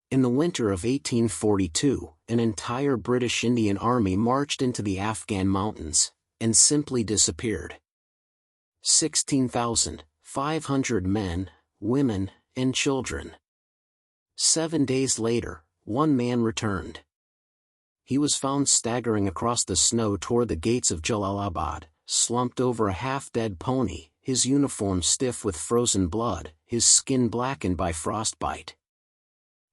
In the winter of 1842, an entire British Indian army marched into the Afghan mountains, and simply disappeared. 16,500 men, women, and children. 7 days later, one man returned. He was found staggering across the snow toward the gates of Jalalabad, slumped over a half-dead pony, his uniform stiff with frozen blood, his skin blackened by frostbite.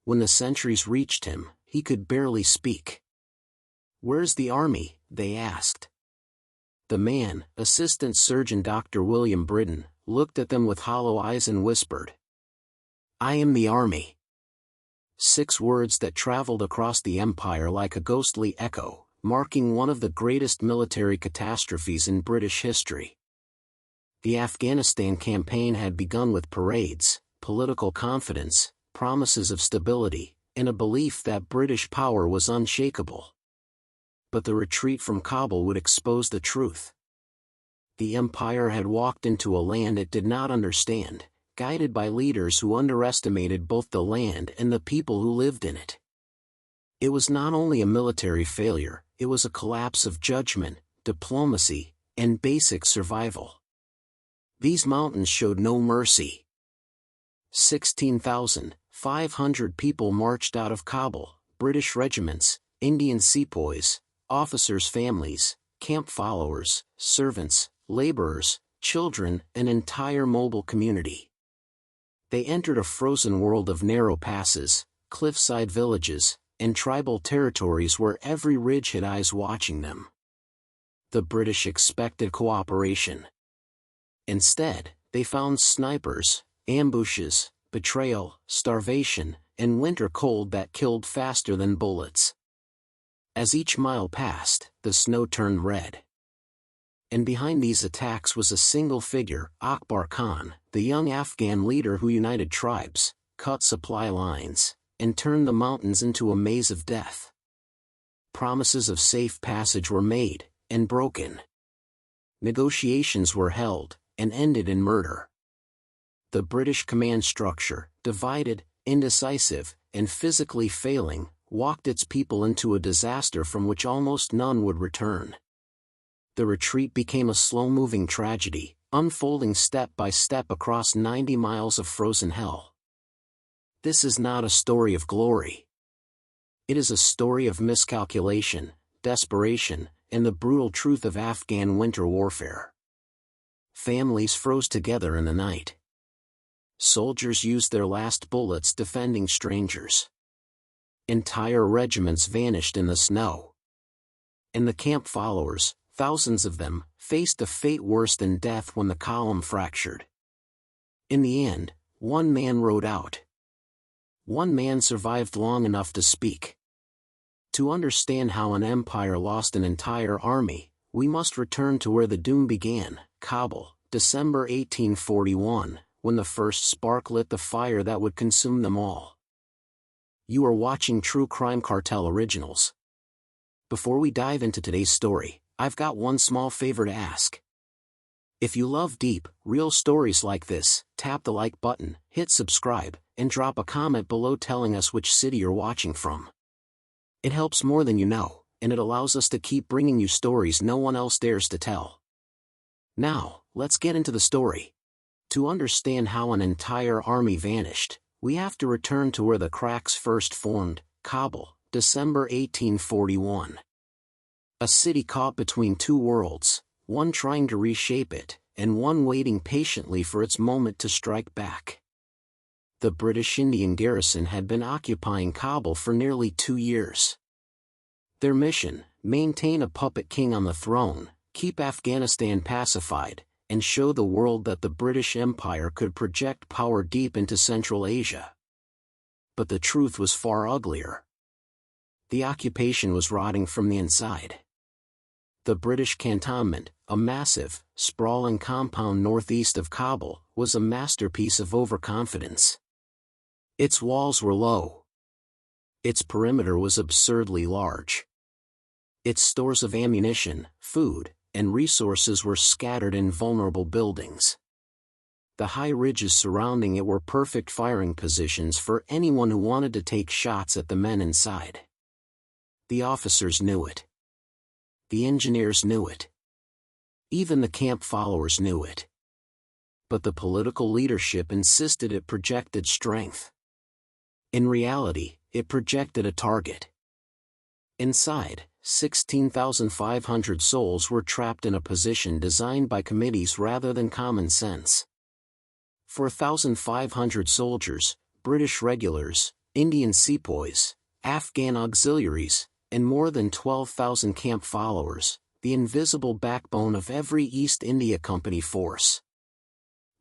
When the sentries reached him, he could barely speak. "Where's the army?" they asked. The man, Assistant Surgeon Dr. William Brydon, looked at them with hollow eyes and whispered, "I am the army." 6 words that traveled across the empire like a ghostly echo, marking one of the greatest military catastrophes in British history. The Afghanistan campaign had begun with parades, political confidence, promises of stability, and a belief that British power was unshakable. But the retreat from Kabul would expose the truth. The empire had walked into a land it did not understand, guided by leaders who underestimated both the land and the people who lived in it. It was not only a military failure, it was a collapse of judgment, diplomacy, and basic survival. These mountains showed no mercy. 16,500 people marched out of Kabul, British regiments, Indian sepoys, officers' families, camp followers, servants, laborers, children, an entire mobile community. They entered a frozen world of narrow passes, cliffside villages, and tribal territories where every ridge had eyes watching them. The British expected cooperation. Instead, they found snipers, ambushes, betrayal, starvation, and winter cold that killed faster than bullets. As each mile passed, the snow turned red. And behind these attacks was a single figure, Akbar Khan, the young Afghan leader who united tribes, cut supply lines, and turned the mountains into a maze of death. Promises of safe passage were made, and broken. Negotiations were held, and ended in murder. The British command structure, divided, indecisive, and physically failing, walked its people into a disaster from which almost none would return. The retreat became a slow-moving tragedy, unfolding step by step across 90 miles of frozen hell. This is not a story of glory. It is a story of miscalculation, desperation, and the brutal truth of Afghan winter warfare. Families froze together in the night. Soldiers used their last bullets defending strangers. Entire regiments vanished in the snow. And the camp followers, thousands of them, faced a fate worse than death when the column fractured. In the end, one man rode out. One man survived long enough to speak. To understand how an empire lost an entire army, we must return to where the doom began, Kabul, December 1841, when the first spark lit the fire that would consume them all. You are watching True Crime Cartel Originals. Before we dive into today's story, I've got one small favor to ask. If you love deep, real stories like this, tap the like button, hit subscribe, and drop a comment below telling us which city you're watching from. It helps more than you know, and it allows us to keep bringing you stories no one else dares to tell. Now, let's get into the story. To understand how an entire army vanished, we have to return to where the cracks first formed, Kabul, December 1841. A city caught between two worlds, one trying to reshape it, and one waiting patiently for its moment to strike back. The British Indian garrison had been occupying Kabul for nearly 2 years. Their mission, maintain a puppet king on the throne, keep Afghanistan pacified, and show the world that the British Empire could project power deep into Central Asia. But the truth was far uglier. The occupation was rotting from the inside. The British cantonment, a massive, sprawling compound northeast of Kabul, was a masterpiece of overconfidence. Its walls were low. Its perimeter was absurdly large. Its stores of ammunition, food, and resources were scattered in vulnerable buildings. The high ridges surrounding it were perfect firing positions for anyone who wanted to take shots at the men inside. The officers knew it. The engineers knew it. Even the camp followers knew it. But the political leadership insisted it projected strength. In reality, it projected a target. Inside, 16,500 souls were trapped in a position designed by committees rather than common sense. 4,500 soldiers, British regulars, Indian sepoys, Afghan auxiliaries, and more than 12,000 camp followers, the invisible backbone of every East India Company force.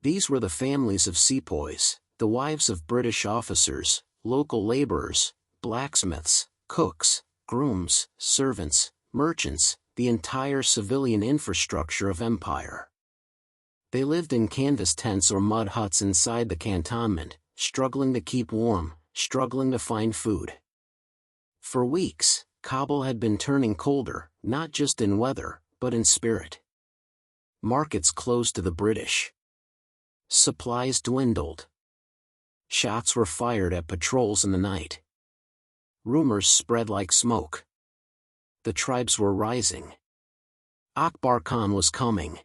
These were the families of sepoys, the wives of British officers, local laborers, blacksmiths, cooks, grooms, servants, merchants, the entire civilian infrastructure of empire. They lived in canvas tents or mud huts inside the cantonment, struggling to keep warm, struggling to find food. For weeks, Kabul had been turning colder, not just in weather, but in spirit. Markets closed to the British. Supplies dwindled. Shots were fired at patrols in the night. Rumors spread like smoke. The tribes were rising. Akbar Khan was coming.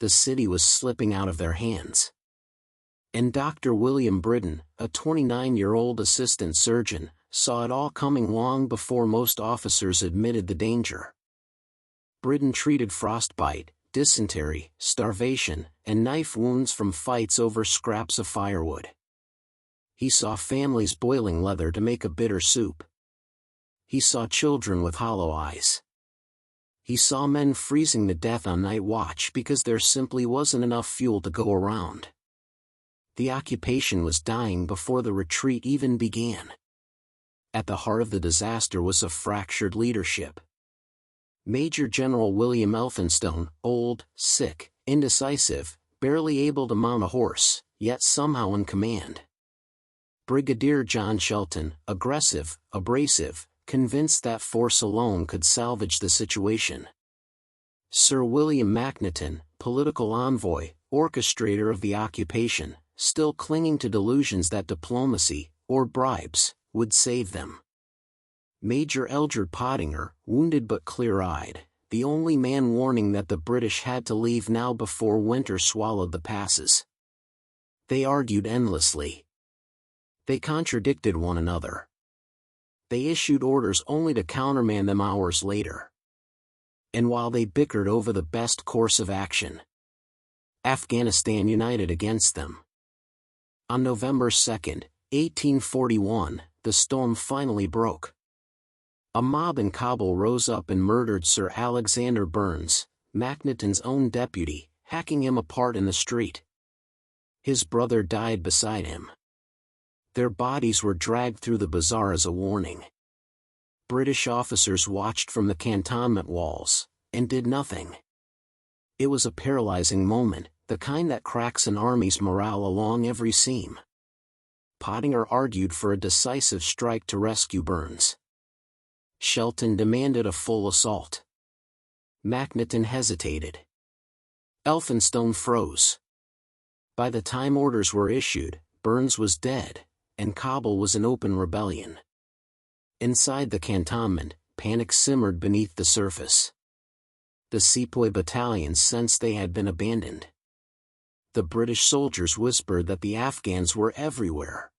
The city was slipping out of their hands. And Dr. William Brydon, a 29-year-old assistant surgeon, saw it all coming long before most officers admitted the danger. Brydon treated frostbite, dysentery, starvation, and knife wounds from fights over scraps of firewood. He saw families boiling leather to make a bitter soup. He saw children with hollow eyes. He saw men freezing to death on night watch because there simply wasn't enough fuel to go around. The occupation was dying before the retreat even began. At the heart of the disaster was a fractured leadership. Major General William Elphinstone, old, sick, indecisive, barely able to mount a horse, yet somehow in command. Brigadier John Shelton, aggressive, abrasive, convinced that force alone could salvage the situation. Sir William Macnaghten, political envoy, orchestrator of the occupation, still clinging to delusions that diplomacy, or bribes, would save them. Major Eldred Pottinger, wounded but clear-eyed, the only man warning that the British had to leave now before winter swallowed the passes. They argued endlessly. They contradicted one another. They issued orders only to countermand them hours later. And while they bickered over the best course of action, Afghanistan united against them. On November 2, 1841, the storm finally broke. A mob in Kabul rose up and murdered Sir Alexander Burnes, Macnaghten's own deputy, hacking him apart in the street. His brother died beside him. Their bodies were dragged through the bazaar as a warning. British officers watched from the cantonment walls, and did nothing. It was a paralyzing moment, the kind that cracks an army's morale along every seam. Pottinger argued for a decisive strike to rescue Burnes. Shelton demanded a full assault. Macnaghten hesitated. Elphinstone froze. By the time orders were issued, Burnes was dead, and Kabul was in open rebellion. Inside the cantonment, panic simmered beneath the surface. The sepoy battalions sensed they had been abandoned. The British soldiers whispered that the Afghans were everywhere.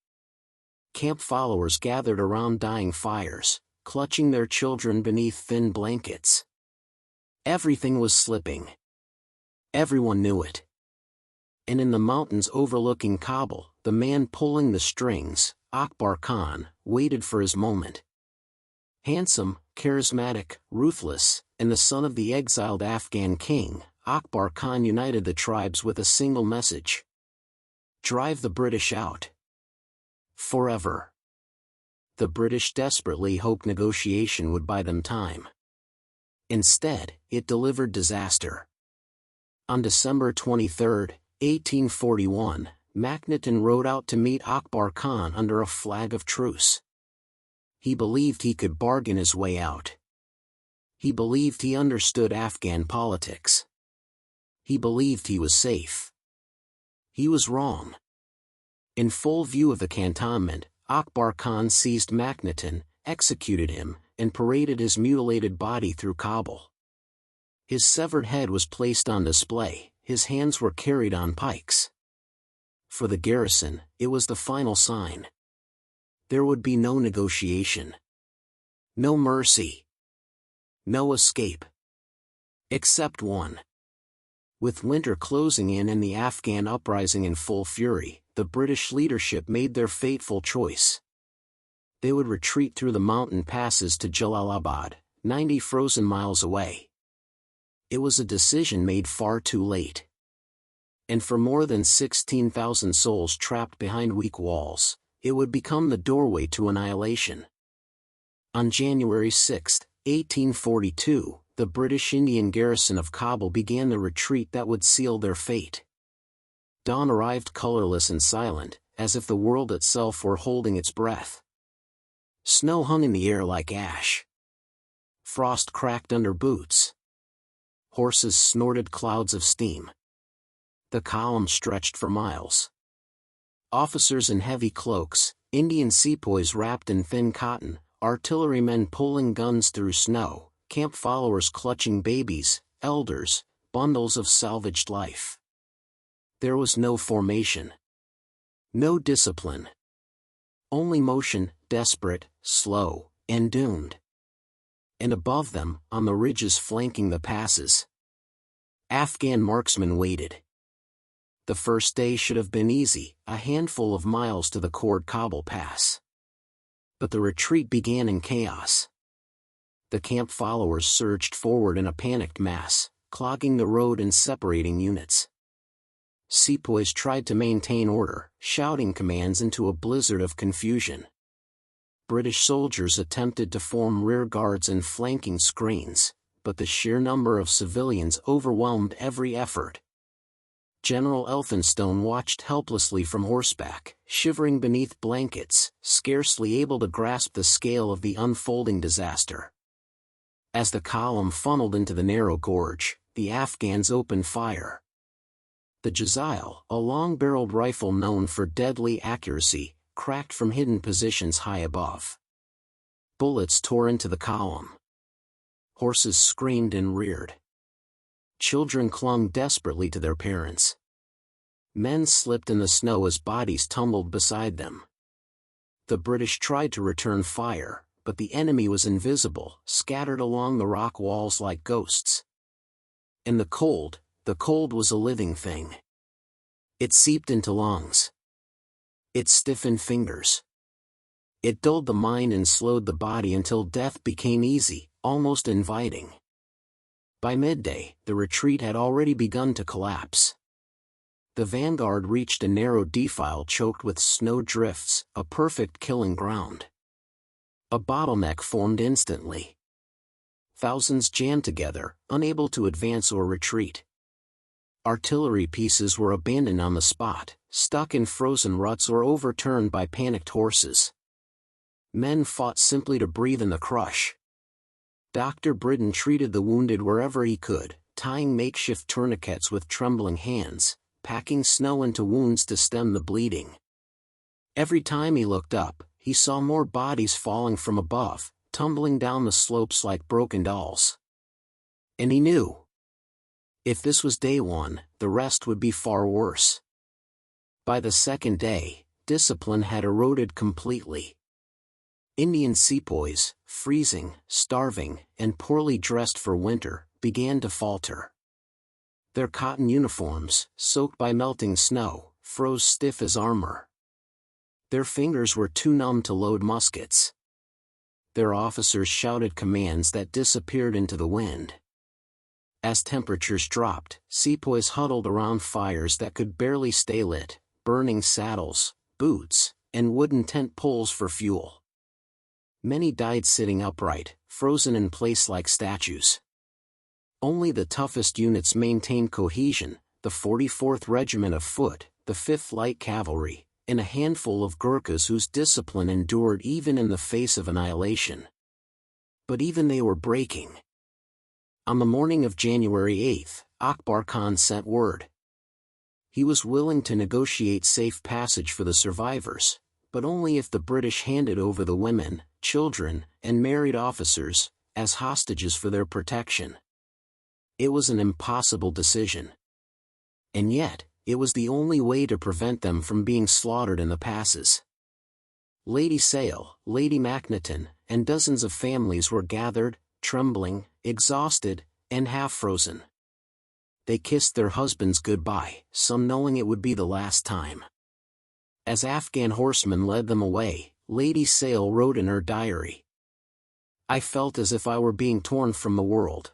Camp followers gathered around dying fires, clutching their children beneath thin blankets. Everything was slipping. Everyone knew it. And in the mountains overlooking Kabul, the man pulling the strings, Akbar Khan, waited for his moment. Handsome, charismatic, ruthless, and the son of the exiled Afghan king, Akbar Khan united the tribes with a single message: drive the British out. Forever. The British desperately hoped negotiation would buy them time. Instead, it delivered disaster. On December 23, 1841, Macnaghten rode out to meet Akbar Khan under a flag of truce. He believed he could bargain his way out. He believed he understood Afghan politics. He believed he was safe. He was wrong. In full view of the cantonment, Akbar Khan seized Macnaghten, executed him, and paraded his mutilated body through Kabul. His severed head was placed on display, his hands were carried on pikes. For the garrison, it was the final sign. There would be no negotiation. No mercy. No escape. Except one. With winter closing in and the Afghan uprising in full fury, the British leadership made their fateful choice. They would retreat through the mountain passes to Jalalabad, 90 frozen miles away. It was a decision made far too late. And for more than 16,000 souls trapped behind weak walls, it would become the doorway to annihilation. On January 6, 1842, the British Indian garrison of Kabul began the retreat that would seal their fate. Dawn arrived colorless and silent, as if the world itself were holding its breath. Snow hung in the air like ash. Frost cracked under boots. Horses snorted clouds of steam. The column stretched for miles. Officers in heavy cloaks, Indian sepoys wrapped in thin cotton, artillerymen pulling guns through snow, camp followers clutching babies, elders, bundles of salvaged life. There was no formation. No discipline. Only motion, desperate, slow, and doomed. And above them, on the ridges flanking the passes, Afghan marksmen waited. The first day should have been easy, a handful of miles to the Khord Kabul Pass. But the retreat began in chaos. The camp followers surged forward in a panicked mass, clogging the road and separating units. Sepoys tried to maintain order, shouting commands into a blizzard of confusion. British soldiers attempted to form rear guards and flanking screens, but the sheer number of civilians overwhelmed every effort. General Elphinstone watched helplessly from horseback, shivering beneath blankets, scarcely able to grasp the scale of the unfolding disaster. As the column funneled into the narrow gorge, the Afghans opened fire. The Jazile, a long-barreled rifle known for deadly accuracy, cracked from hidden positions high above. Bullets tore into the column. Horses screamed and reared. Children clung desperately to their parents. Men slipped in the snow as bodies tumbled beside them. The British tried to return fire, but the enemy was invisible, scattered along the rock walls like ghosts. And the cold was a living thing. It seeped into lungs. It stiffened fingers. It dulled the mind and slowed the body until death became easy, almost inviting. By midday, the retreat had already begun to collapse. The vanguard reached a narrow defile choked with snow drifts, a perfect killing ground. A bottleneck formed instantly. Thousands jammed together, unable to advance or retreat. Artillery pieces were abandoned on the spot, stuck in frozen ruts or overturned by panicked horses. Men fought simply to breathe in the crush. Dr. Brydon treated the wounded wherever he could, tying makeshift tourniquets with trembling hands, packing snow into wounds to stem the bleeding. Every time he looked up, he saw more bodies falling from above, tumbling down the slopes like broken dolls. And he knew. If this was day one, the rest would be far worse. By the second day, discipline had eroded completely. Indian sepoys, freezing, starving, and poorly dressed for winter, began to falter. Their cotton uniforms, soaked by melting snow, froze stiff as armor. Their fingers were too numb to load muskets. Their officers shouted commands that disappeared into the wind. As temperatures dropped, sepoys huddled around fires that could barely stay lit, burning saddles, boots, and wooden tent poles for fuel. Many died sitting upright, frozen in place like statues. Only the toughest units maintained cohesion, the 44th Regiment of Foot, the 5th Light Cavalry, and a handful of Gurkhas whose discipline endured even in the face of annihilation. But even they were breaking. On the morning of January 8, Akbar Khan sent word. He was willing to negotiate safe passage for the survivors, but only if the British handed over the women, children, and married officers as hostages for their protection. It was an impossible decision. And yet, it was the only way to prevent them from being slaughtered in the passes. Lady Sale, Lady Macnaghten, and dozens of families were gathered, trembling, exhausted, and half-frozen. They kissed their husbands goodbye, some knowing it would be the last time. As Afghan horsemen led them away, Lady Sale wrote in her diary, "I felt as if I were being torn from the world."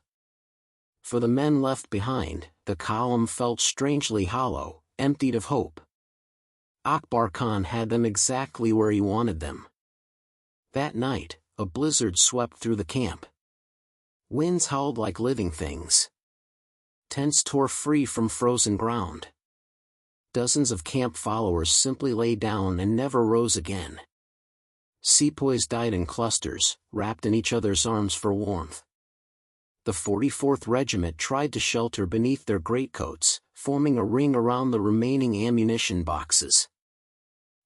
For the men left behind, the column felt strangely hollow, emptied of hope. Akbar Khan had them exactly where he wanted them. That night, a blizzard swept through the camp. Winds howled like living things. Tents tore free from frozen ground. Dozens of camp followers simply lay down and never rose again. Sepoys died in clusters, wrapped in each other's arms for warmth. The 44th Regiment tried to shelter beneath their greatcoats, forming a ring around the remaining ammunition boxes.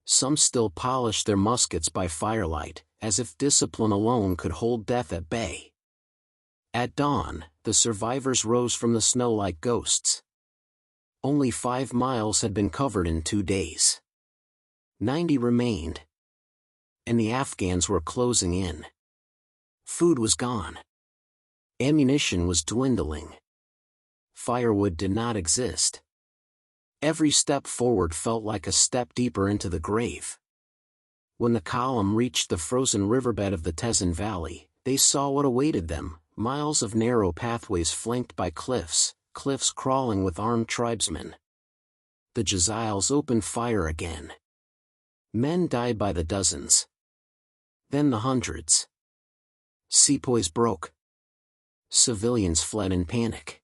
Some still polished their muskets by firelight, as if discipline alone could hold death at bay. At dawn, the survivors rose from the snow like ghosts. Only 5 miles had been covered in 2 days. 90 remained. And the Afghans were closing in. Food was gone. Ammunition was dwindling. Firewood did not exist. Every step forward felt like a step deeper into the grave. When the column reached the frozen riverbed of the Tesin Valley, they saw what awaited them: miles of narrow pathways flanked by cliffs crawling with armed tribesmen. The Jaziles opened fire again. Men died by the dozens. Then the hundreds. Sepoys broke. Civilians fled in panic.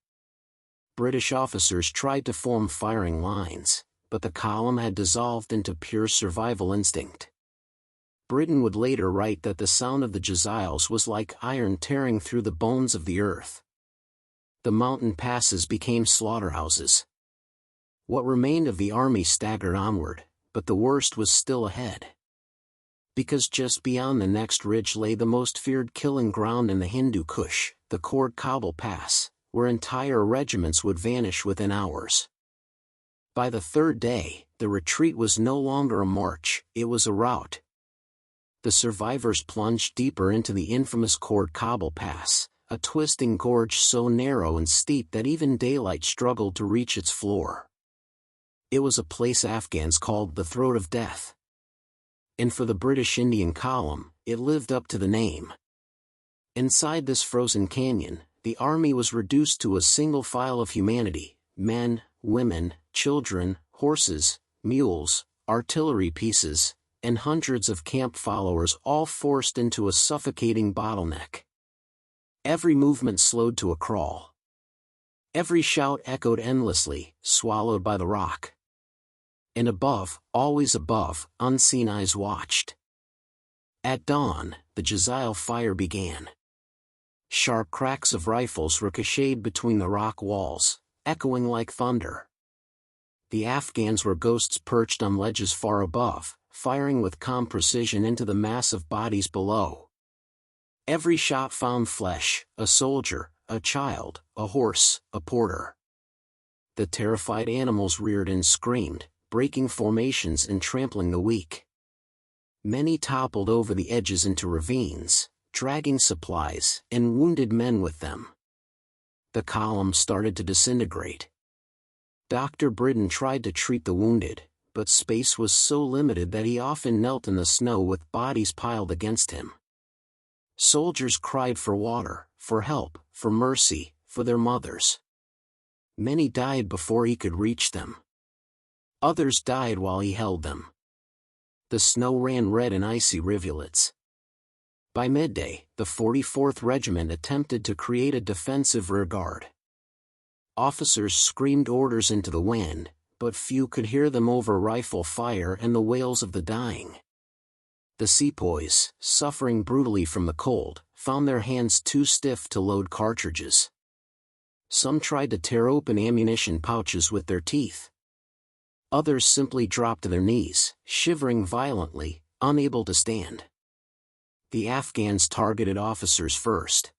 British officers tried to form firing lines, but the column had dissolved into pure survival instinct. Brydon would later write that the sound of the Jaziles was like iron tearing through the bones of the earth. The mountain passes became slaughterhouses. What remained of the army staggered onward, but the worst was still ahead. Because just beyond the next ridge lay the most feared killing ground in the Hindu Kush, the Khoord Kabul Pass, where entire regiments would vanish within hours. By the 3rd day, the retreat was no longer a march, it was a rout. The survivors plunged deeper into the infamous Khoord Kabul Pass, a twisting gorge so narrow and steep that even daylight struggled to reach its floor. It was a place Afghans called the Throat of Death. And for the British Indian column, it lived up to the name. Inside this frozen canyon, the army was reduced to a single file of humanity: men, women, children, horses, mules, artillery pieces, and hundreds of camp followers, all forced into a suffocating bottleneck. Every movement slowed to a crawl. Every shout echoed endlessly, swallowed by the rock. And above, always above, unseen eyes watched. At dawn, the Jazile fire began. Sharp cracks of rifles ricocheted between the rock walls, echoing like thunder. The Afghans were ghosts perched on ledges far above, firing with calm precision into the mass of bodies below. Every shot found flesh: a soldier, a child, a horse, a porter. The terrified animals reared and screamed, breaking formations and trampling the weak. Many toppled over the edges into ravines, dragging supplies and wounded men with them. The column started to disintegrate. Dr. Brydon tried to treat the wounded, but space was so limited that he often knelt in the snow with bodies piled against him. Soldiers cried for water, for help, for mercy, for their mothers. Many died before he could reach them. Others died while he held them. The snow ran red in icy rivulets. By midday, the 44th Regiment attempted to create a defensive rearguard. Officers screamed orders into the wind, but few could hear them over rifle fire and the wails of the dying. The sepoys, suffering brutally from the cold, found their hands too stiff to load cartridges. Some tried to tear open ammunition pouches with their teeth. Others simply dropped to their knees, shivering violently, unable to stand. The Afghans targeted officers first.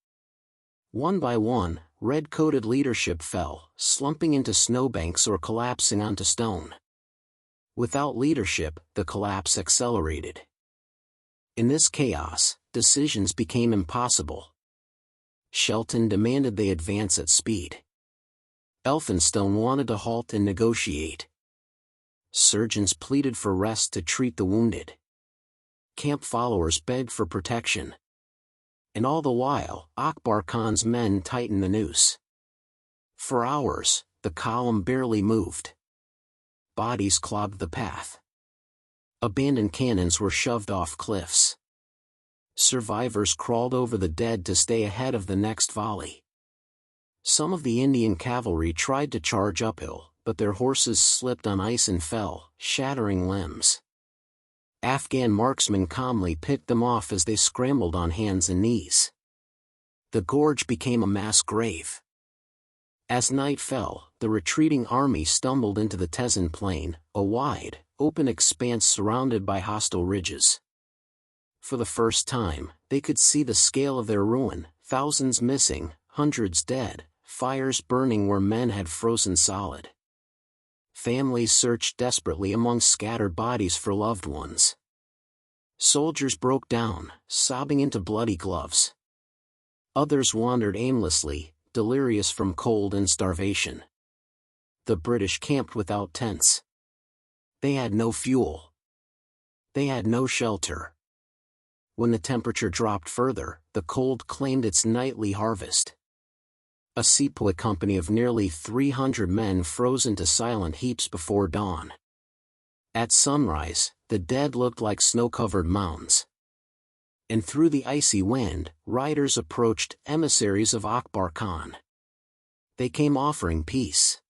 One by one, red-coated leadership fell, slumping into snowbanks or collapsing onto stone. Without leadership, the collapse accelerated. In this chaos, decisions became impossible. Shelton demanded they advance at speed. Elphinstone wanted to halt and negotiate. Surgeons pleaded for rest to treat the wounded. Camp followers begged for protection. And all the while, Akbar Khan's men tightened the noose. For hours, the column barely moved. Bodies clogged the path. Abandoned cannons were shoved off cliffs. Survivors crawled over the dead to stay ahead of the next volley. Some of the Indian cavalry tried to charge uphill, but their horses slipped on ice and fell, shattering limbs. Afghan marksmen calmly picked them off as they scrambled on hands and knees. The gorge became a mass grave. As night fell, the retreating army stumbled into the Tesin Plain, a wide, open expanse surrounded by hostile ridges. For the first time, they could see the scale of their ruin, thousands missing, hundreds dead, fires burning where men had frozen solid. Families searched desperately among scattered bodies for loved ones. Soldiers broke down, sobbing into bloody gloves. Others wandered aimlessly, delirious from cold and starvation. The British camped without tents. They had no fuel. They had no shelter. When the temperature dropped further, the cold claimed its nightly harvest. A sepoy company of nearly 300 men froze into silent heaps before dawn. At sunrise, the dead looked like snow-covered mounds. And through the icy wind, riders approached, emissaries of Akbar Khan. They came offering peace.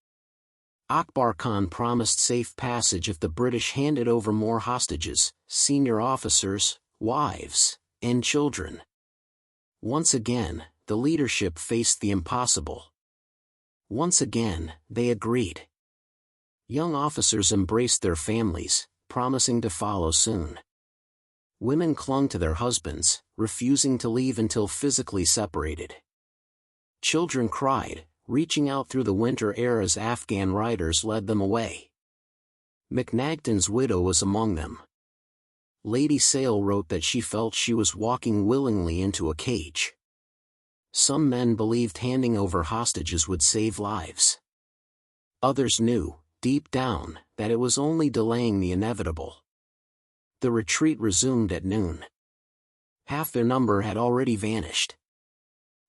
Akbar Khan promised safe passage if the British handed over more hostages, senior officers, wives, and children. Once again, the leadership faced the impossible. Once again, they agreed. Young officers embraced their families, promising to follow soon. Women clung to their husbands, refusing to leave until physically separated. Children cried, reaching out through the winter air as Afghan riders led them away. McNagton's widow was among them. Lady Sale wrote that she felt she was walking willingly into a cage. Some men believed handing over hostages would save lives. Others knew, deep down, that it was only delaying the inevitable. The retreat resumed at noon. Half their number had already vanished.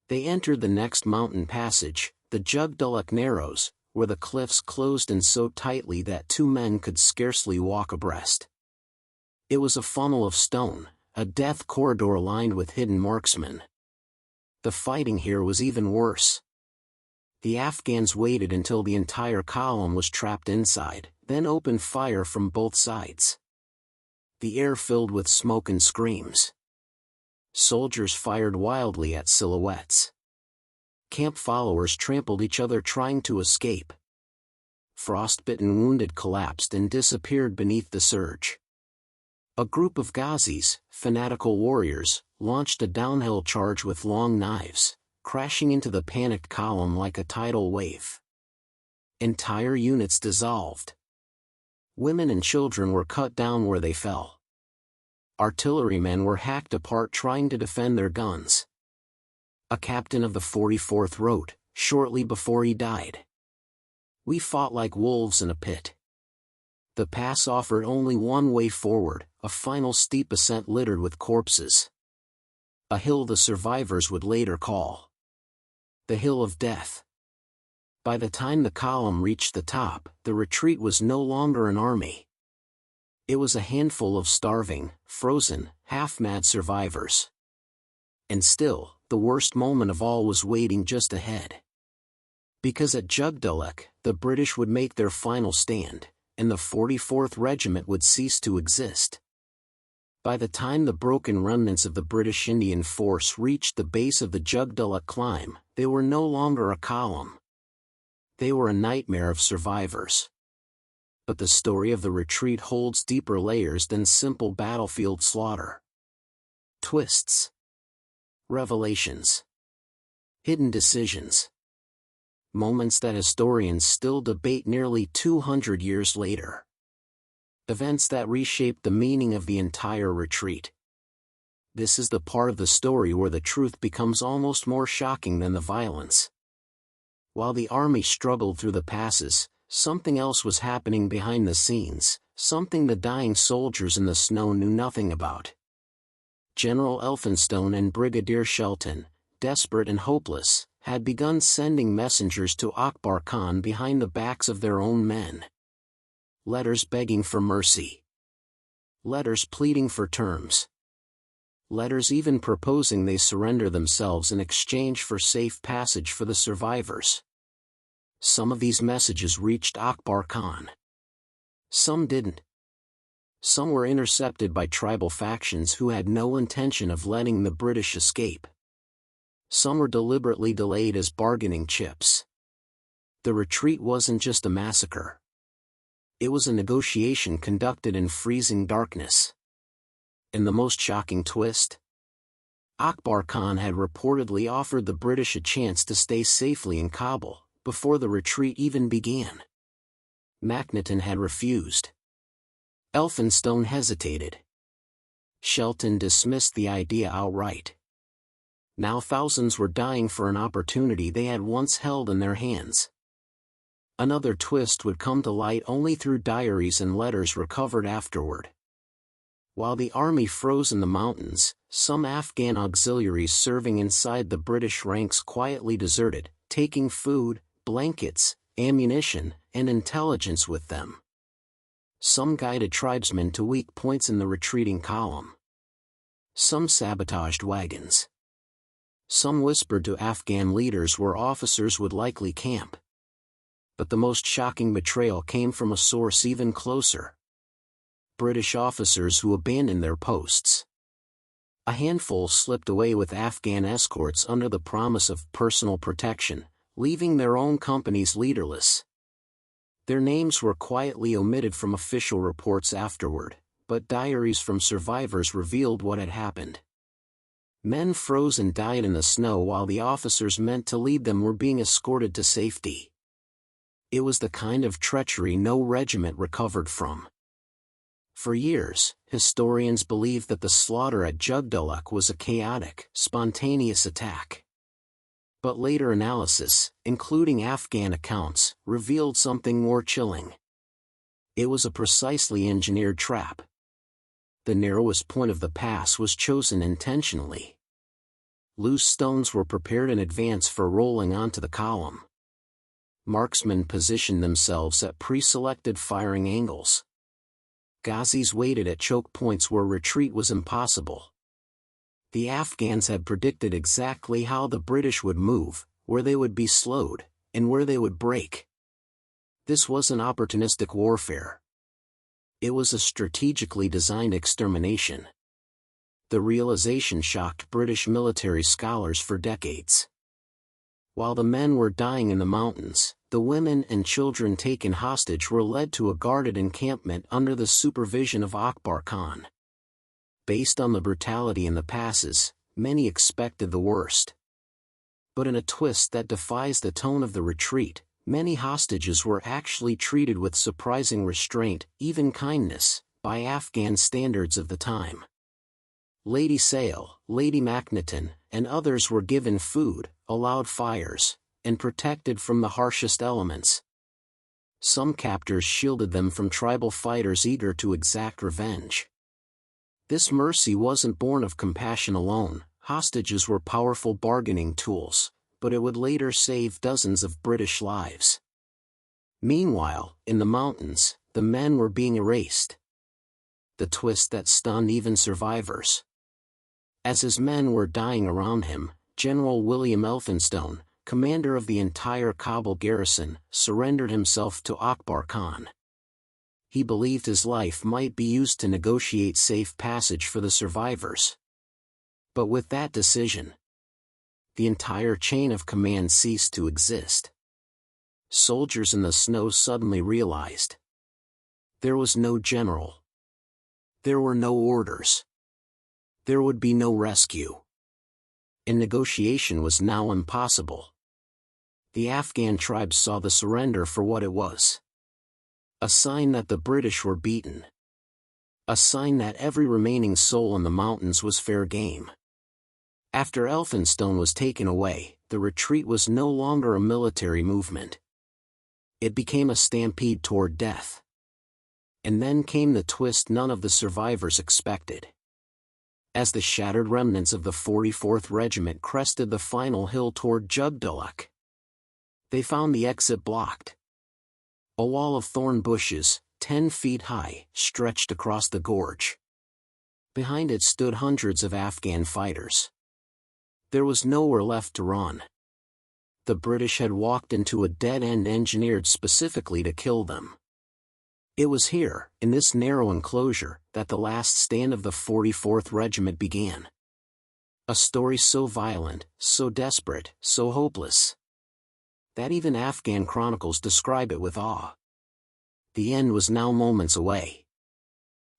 They entered the next mountain passage, the Jugdulluk Narrows, where the cliffs closed in so tightly that two men could scarcely walk abreast. It was a funnel of stone, a death corridor lined with hidden marksmen. The fighting here was even worse. The Afghans waited until the entire column was trapped inside, then opened fire from both sides. The air filled with smoke and screams. Soldiers fired wildly at silhouettes. Camp followers trampled each other trying to escape. Frostbitten wounded collapsed and disappeared beneath the surge. A group of Ghazis, fanatical warriors, launched a downhill charge with long knives, crashing into the panicked column like a tidal wave. Entire units dissolved. Women and children were cut down where they fell. Artillerymen were hacked apart trying to defend their guns. A captain of the 44th wrote, shortly before he died, "We fought like wolves in a pit." The pass offered only one way forward, a final steep ascent littered with corpses. A hill the survivors would later call the Hill of Death. By the time the column reached the top, the retreat was no longer an army. It was a handful of starving, frozen, half-mad survivors. And still, the worst moment of all was waiting just ahead. Because at Jugdulluk, the British would make their final stand, and the 44th Regiment would cease to exist. By the time the broken remnants of the British Indian force reached the base of the Jugdulluk climb, they were no longer a column. They were a nightmare of survivors. But the story of the retreat holds deeper layers than simple battlefield slaughter. Twists, revelations, hidden decisions. Moments that historians still debate nearly 200 years later. Events that reshaped the meaning of the entire retreat. This is the part of the story where the truth becomes almost more shocking than the violence. While the army struggled through the passes, something else was happening behind the scenes, something the dying soldiers in the snow knew nothing about. General Elphinstone and Brigadier Shelton, desperate and hopeless, had begun sending messengers to Akbar Khan behind the backs of their own men. Letters begging for mercy. Letters pleading for terms. Letters even proposing they surrender themselves in exchange for safe passage for the survivors. Some of these messages reached Akbar Khan. Some didn't. Some were intercepted by tribal factions who had no intention of letting the British escape. Some were deliberately delayed as bargaining chips. The retreat wasn't just a massacre. It was a negotiation conducted in freezing darkness. And the most shocking twist? Akbar Khan had reportedly offered the British a chance to stay safely in Kabul, before the retreat even began. Macnaghten had refused. Elphinstone hesitated. Shelton dismissed the idea outright. Now thousands were dying for an opportunity they had once held in their hands. Another twist would come to light only through diaries and letters recovered afterward. While the army froze in the mountains, some Afghan auxiliaries serving inside the British ranks quietly deserted, taking food, blankets, ammunition, and intelligence with them. Some guided tribesmen to weak points in the retreating column. Some sabotaged wagons. Some whispered to Afghan leaders where officers would likely camp. But the most shocking betrayal came from a source even closer. British officers who abandoned their posts. A handful slipped away with Afghan escorts under the promise of personal protection, leaving their own companies leaderless. Their names were quietly omitted from official reports afterward, but diaries from survivors revealed what had happened. Men froze and died in the snow while the officers meant to lead them were being escorted to safety. It was the kind of treachery no regiment recovered from. For years, historians believed that the slaughter at Jugdulluk was a chaotic, spontaneous attack. But later analysis, including Afghan accounts, revealed something more chilling. It was a precisely engineered trap. The narrowest point of the pass was chosen intentionally. Loose stones were prepared in advance for rolling onto the column. Marksmen positioned themselves at pre-selected firing angles. Ghazis waited at choke points where retreat was impossible. The Afghans had predicted exactly how the British would move, where they would be slowed, and where they would break. This wasn't opportunistic warfare. It was a strategically designed extermination. The realization shocked British military scholars for decades. While the men were dying in the mountains, the women and children taken hostage were led to a guarded encampment under the supervision of Akbar Khan. Based on the brutality in the passes, many expected the worst. But in a twist that defies the tone of the retreat, many hostages were actually treated with surprising restraint, even kindness, by Afghan standards of the time. Lady Sale, Lady Macnaghten, and others were given food, allowed fires, and protected from the harshest elements. Some captors shielded them from tribal fighters eager to exact revenge. This mercy wasn't born of compassion alone. Hostages were powerful bargaining tools, but it would later save dozens of British lives. Meanwhile, in the mountains, the men were being erased. The twist that stunned even survivors. As his men were dying around him, General William Elphinstone, commander of the entire Kabul garrison, surrendered himself to Akbar Khan. He believed his life might be used to negotiate safe passage for the survivors. But with that decision, the entire chain of command ceased to exist. Soldiers in the snow suddenly realized There was no general. There were no orders. There would be no rescue. And negotiation was now impossible. The Afghan tribes saw the surrender for what it was. A sign that the British were beaten. A sign that every remaining soul in the mountains was fair game. After Elphinstone was taken away, the retreat was no longer a military movement. It became a stampede toward death. And then came the twist none of the survivors expected. As the shattered remnants of the 44th Regiment crested the final hill toward Jugdulluk, they found the exit blocked. A wall of thorn bushes, 10 feet high, stretched across the gorge. Behind it stood hundreds of Afghan fighters. There was nowhere left to run. The British had walked into a dead end engineered specifically to kill them. It was here, in this narrow enclosure, that the last stand of the 44th Regiment began. A story so violent, so desperate, so hopeless, that even Afghan chronicles describe it with awe. The end was now moments away.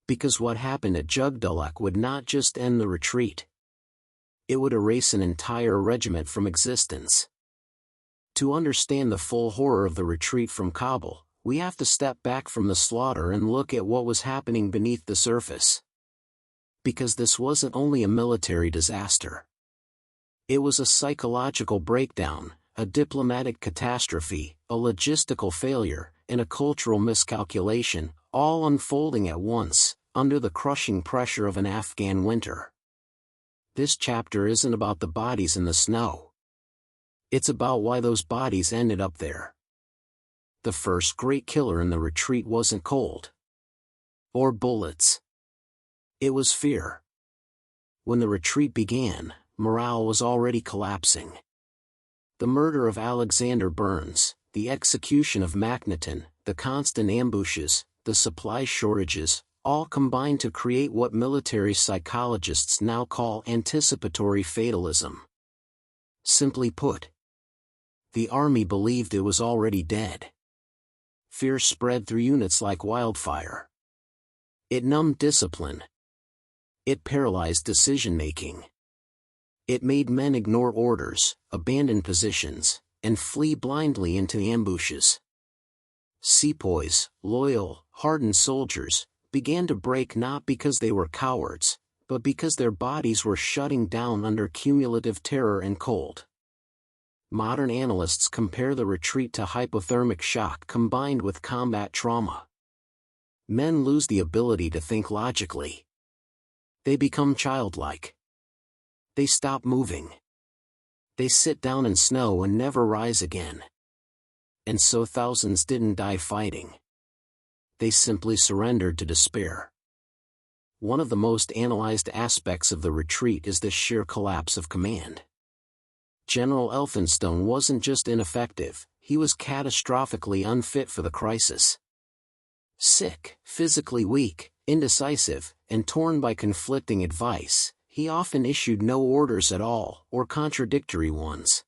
Because what happened at Jugdulluk would not just end the retreat. It would erase an entire regiment from existence. To understand the full horror of the retreat from Kabul, we have to step back from the slaughter and look at what was happening beneath the surface. Because this wasn't only a military disaster. It was a psychological breakdown, a diplomatic catastrophe, a logistical failure, and a cultural miscalculation, all unfolding at once, under the crushing pressure of an Afghan winter. This chapter isn't about the bodies in the snow. It's about why those bodies ended up there. The first great killer in the retreat wasn't cold. Or bullets. It was fear. When the retreat began, morale was already collapsing. The murder of Alexander Burns, the execution of Macnaghten, the constant ambushes, the supply shortages, all combined to create what military psychologists now call anticipatory fatalism. Simply put, the army believed it was already dead. Fear spread through units like wildfire. It numbed discipline. It paralyzed decision-making. It made men ignore orders, abandon positions, and flee blindly into ambushes. Sepoys, loyal, hardened soldiers, began to break not because they were cowards, but because their bodies were shutting down under cumulative terror and cold. Modern analysts compare the retreat to hypothermic shock combined with combat trauma. Men lose the ability to think logically. They become childlike. They stop moving. They sit down in snow and never rise again. And so thousands didn't die fighting. They simply surrendered to despair. One of the most analyzed aspects of the retreat is the sheer collapse of command. General Elphinstone wasn't just ineffective, he was catastrophically unfit for the crisis. Sick, physically weak, indecisive, and torn by conflicting advice, he often issued no orders at all, or contradictory ones.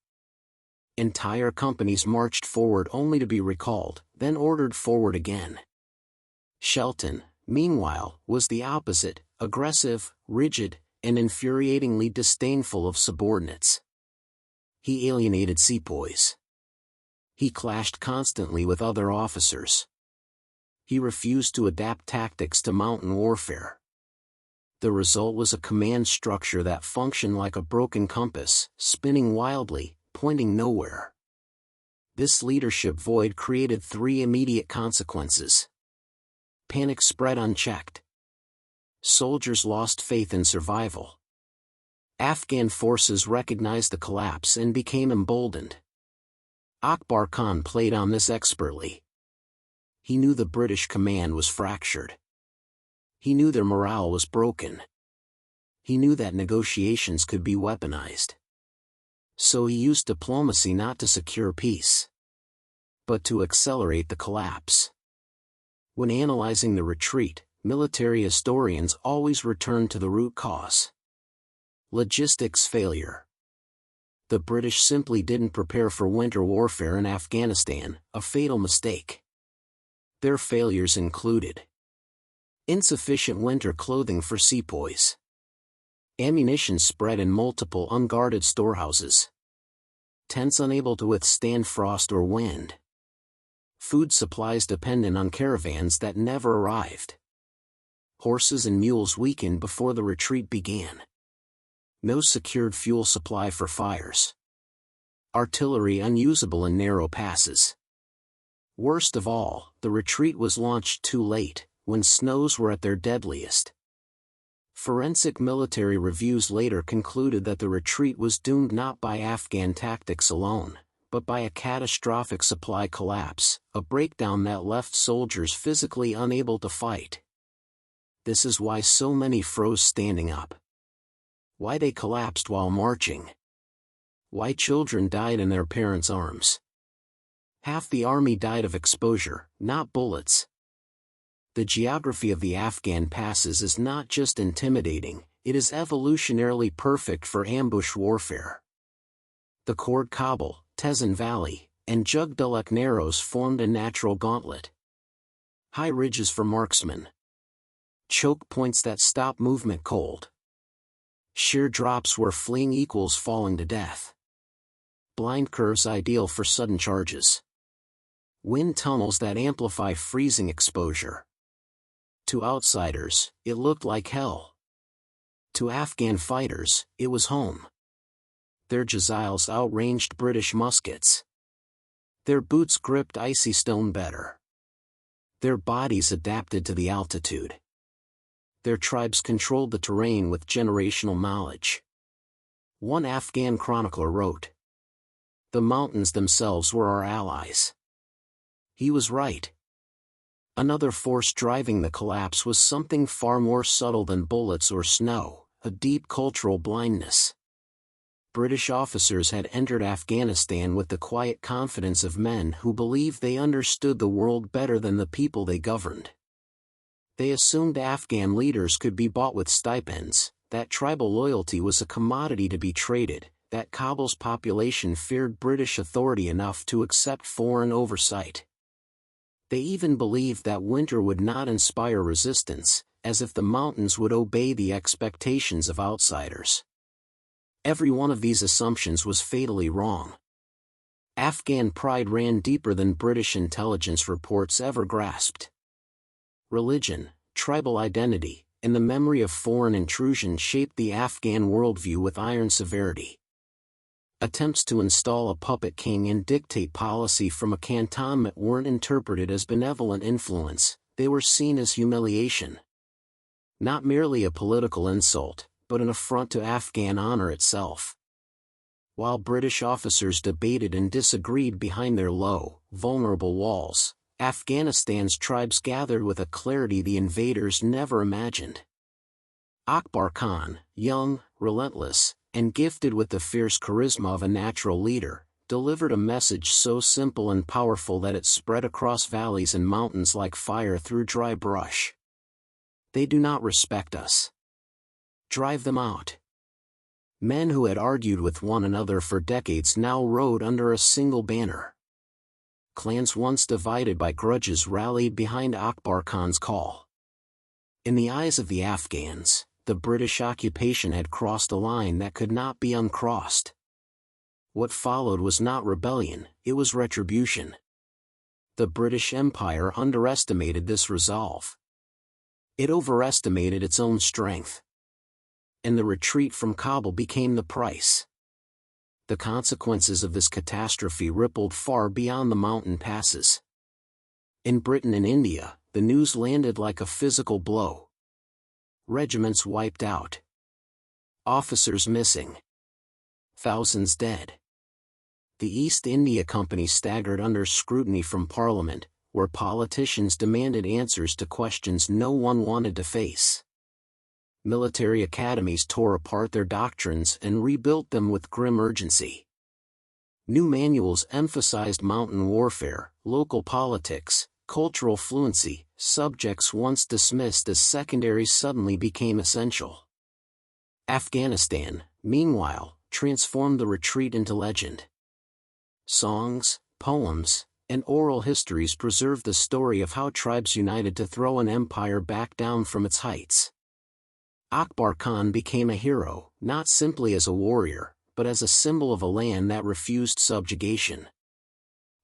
Entire companies marched forward only to be recalled, then ordered forward again. Shelton, meanwhile, was the opposite, aggressive, rigid, and infuriatingly disdainful of subordinates. He alienated sepoys. He clashed constantly with other officers. He refused to adapt tactics to mountain warfare. The result was a command structure that functioned like a broken compass, spinning wildly, pointing nowhere. This leadership void created 3 immediate consequences. Panic spread unchecked. Soldiers lost faith in survival. Afghan forces recognized the collapse and became emboldened. Akbar Khan played on this expertly. He knew the British command was fractured. He knew their morale was broken. He knew that negotiations could be weaponized. So he used diplomacy not to secure peace, but to accelerate the collapse. When analyzing the retreat, military historians always return to the root cause. Logistics failure. The British simply didn't prepare for winter warfare in Afghanistan, a fatal mistake. Their failures included insufficient winter clothing for sepoys, ammunition spread in multiple unguarded storehouses, tents unable to withstand frost or wind, food supplies dependent on caravans that never arrived, horses and mules weakened before the retreat began, no secured fuel supply for fires, artillery unusable in narrow passes. Worst of all, the retreat was launched too late, when snows were at their deadliest. Forensic military reviews later concluded that the retreat was doomed not by Afghan tactics alone, but by a catastrophic supply collapse, a breakdown that left soldiers physically unable to fight. This is why so many froze standing up. Why they collapsed while marching. Why children died in their parents' arms. Half the army died of exposure, not bullets. The geography of the Afghan passes is not just intimidating, it is evolutionarily perfect for ambush warfare. The Khord Kabul, Tezin Valley, and Jugdaluk Narrows formed a natural gauntlet. High ridges for marksmen. Choke points that stop movement cold. Sheer drops where fleeing equals falling to death. Blind curves ideal for sudden charges. Wind tunnels that amplify freezing exposure. To outsiders, it looked like hell. To Afghan fighters, it was home. Their Jaziles outranged British muskets. Their boots gripped icy stone better. Their bodies adapted to the altitude. Their tribes controlled the terrain with generational knowledge. One Afghan chronicler wrote, "The mountains themselves were our allies." He was right. Another force driving the collapse was something far more subtle than bullets or snow, a deep cultural blindness. British officers had entered Afghanistan with the quiet confidence of men who believed they understood the world better than the people they governed. They assumed Afghan leaders could be bought with stipends, that tribal loyalty was a commodity to be traded, that Kabul's population feared British authority enough to accept foreign oversight. They even believed that winter would not inspire resistance, as if the mountains would obey the expectations of outsiders. Every one of these assumptions was fatally wrong. Afghan pride ran deeper than British intelligence reports ever grasped. Religion, tribal identity, and the memory of foreign intrusion shaped the Afghan worldview with iron severity. Attempts to install a puppet king and dictate policy from a cantonment weren't interpreted as benevolent influence, they were seen as humiliation. Not merely a political insult, but an affront to Afghan honor itself. While British officers debated and disagreed behind their low, vulnerable walls, Afghanistan's tribes gathered with a clarity the invaders never imagined. Akbar Khan, young, relentless, and gifted with the fierce charisma of a natural leader, delivered a message so simple and powerful that it spread across valleys and mountains like fire through dry brush. They do not respect us. Drive them out. Men who had argued with one another for decades now rode under a single banner. Clans once divided by grudges rallied behind Akbar Khan's call. In the eyes of the Afghans, the British occupation had crossed a line that could not be uncrossed. What followed was not rebellion, it was retribution. The British Empire underestimated this resolve. It overestimated its own strength. And the retreat from Kabul became the price. The consequences of this catastrophe rippled far beyond the mountain passes. In Britain and India, the news landed like a physical blow. Regiments wiped out. Officers missing. Thousands dead. The East India Company staggered under scrutiny from Parliament, where politicians demanded answers to questions no one wanted to face. Military academies tore apart their doctrines and rebuilt them with grim urgency. New manuals emphasized mountain warfare, local politics, cultural fluency, subjects once dismissed as secondary suddenly became essential. Afghanistan, meanwhile, transformed the retreat into legend. Songs, poems, and oral histories preserve the story of how tribes united to throw an empire back down from its heights. Akbar Khan became a hero, not simply as a warrior, but as a symbol of a land that refused subjugation.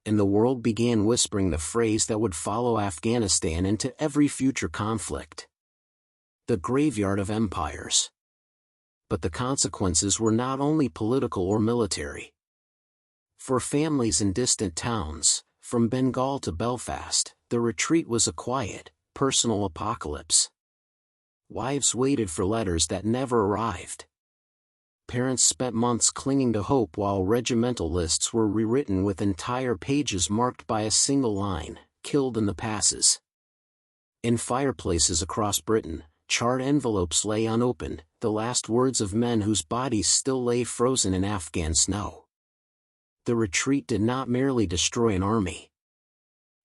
And the world began whispering the phrase that would follow Afghanistan into every future conflict: the graveyard of empires. But the consequences were not only political or military. For families in distant towns, from Bengal to Belfast, the retreat was a quiet, personal apocalypse. Wives waited for letters that never arrived. Parents spent months clinging to hope while regimental lists were rewritten with entire pages marked by a single line: killed in the passes. In fireplaces across Britain, charred envelopes lay unopened, the last words of men whose bodies still lay frozen in Afghan snow. The retreat did not merely destroy an army.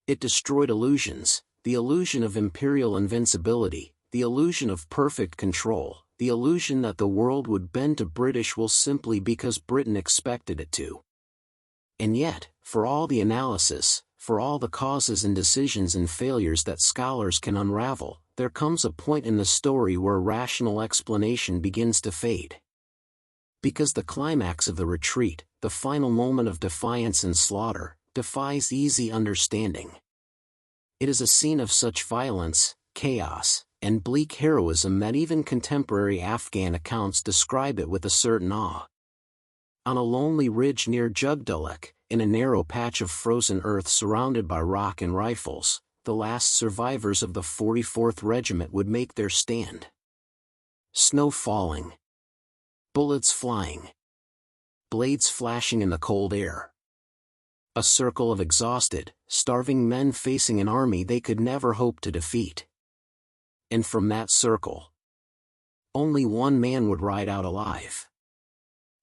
It destroyed illusions: the illusion of imperial invincibility, the illusion of perfect control, the illusion that the world would bend to British will simply because Britain expected it to. And yet, for all the analysis, for all the causes and decisions and failures that scholars can unravel, there comes a point in the story where rational explanation begins to fade. Because the climax of the retreat, the final moment of defiance and slaughter, defies easy understanding. It is a scene of such violence, chaos, and bleak heroism that even contemporary Afghan accounts describe it with a certain awe. On a lonely ridge near Jugdulluk, in a narrow patch of frozen earth surrounded by rock and rifles, the last survivors of the 44th Regiment would make their stand. Snow falling. Bullets flying. Blades flashing in the cold air. A circle of exhausted, starving men facing an army they could never hope to defeat. And from that circle, only one man would ride out alive.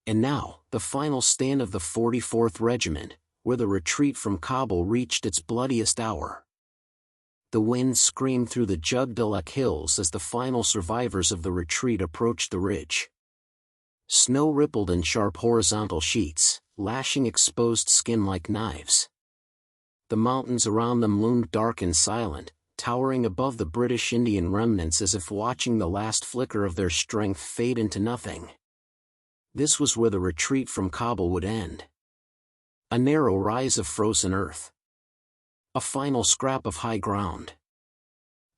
And now, the final stand of the 44th Regiment, where the retreat from Kabul reached its bloodiest hour. The wind screamed through the Jugdulluk hills as the final survivors of the retreat approached the ridge. Snow rippled in sharp horizontal sheets, lashing exposed skin like knives. The mountains around them loomed dark and silent, towering above the British Indian remnants as if watching the last flicker of their strength fade into nothing. This was where the retreat from Kabul would end. A narrow rise of frozen earth. A final scrap of high ground.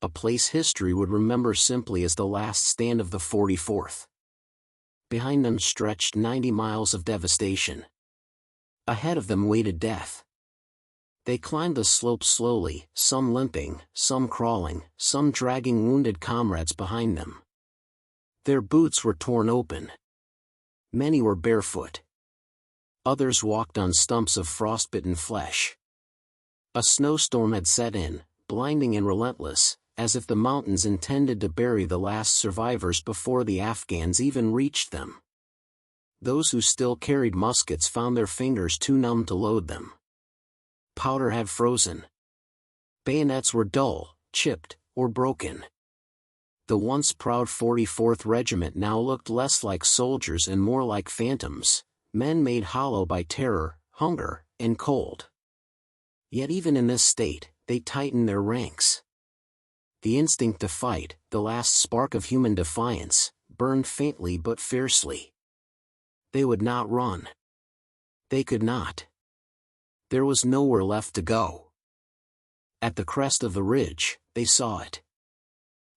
A place history would remember simply as the last stand of the 44th. Behind them stretched 90 miles of devastation. Ahead of them waited death. They climbed the slope slowly, some limping, some crawling, some dragging wounded comrades behind them. Their boots were torn open. Many were barefoot. Others walked on stumps of frostbitten flesh. A snowstorm had set in, blinding and relentless, as if the mountains intended to bury the last survivors before the Afghans even reached them. Those who still carried muskets found their fingers too numb to load them. Powder had frozen. Bayonets were dull, chipped, or broken. The once proud 44th Regiment now looked less like soldiers and more like phantoms, men made hollow by terror, hunger, and cold. Yet even in this state, they tightened their ranks. The instinct to fight, the last spark of human defiance, burned faintly but fiercely. They would not run. They could not. There was nowhere left to go. At the crest of the ridge, they saw it.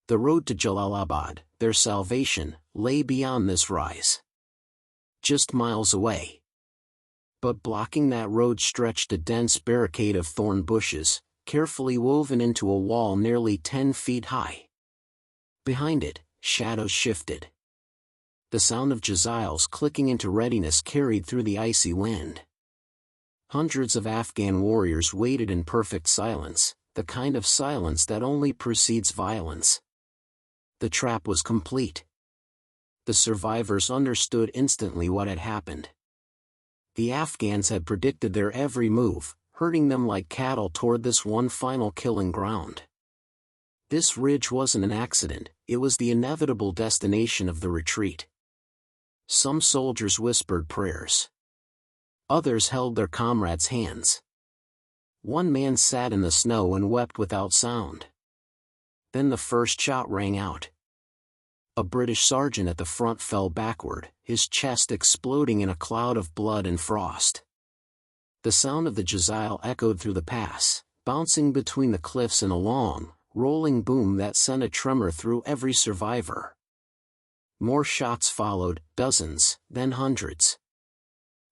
The road to Jalalabad, their salvation, lay beyond this rise. Just miles away. But blocking that road stretched a dense barricade of thorn bushes, carefully woven into a wall nearly 10 feet high. Behind it, shadows shifted. The sound of Jaziles clicking into readiness carried through the icy wind. Hundreds of Afghan warriors waited in perfect silence, the kind of silence that only precedes violence. The trap was complete. The survivors understood instantly what had happened. The Afghans had predicted their every move, herding them like cattle toward this one final killing ground. This ridge wasn't an accident, it was the inevitable destination of the retreat. Some soldiers whispered prayers. Others held their comrades' hands. One man sat in the snow and wept without sound. Then the first shot rang out. A British sergeant at the front fell backward, his chest exploding in a cloud of blood and frost. The sound of the Jezile echoed through the pass, bouncing between the cliffs in a long, rolling boom that sent a tremor through every survivor. More shots followed, dozens, then hundreds.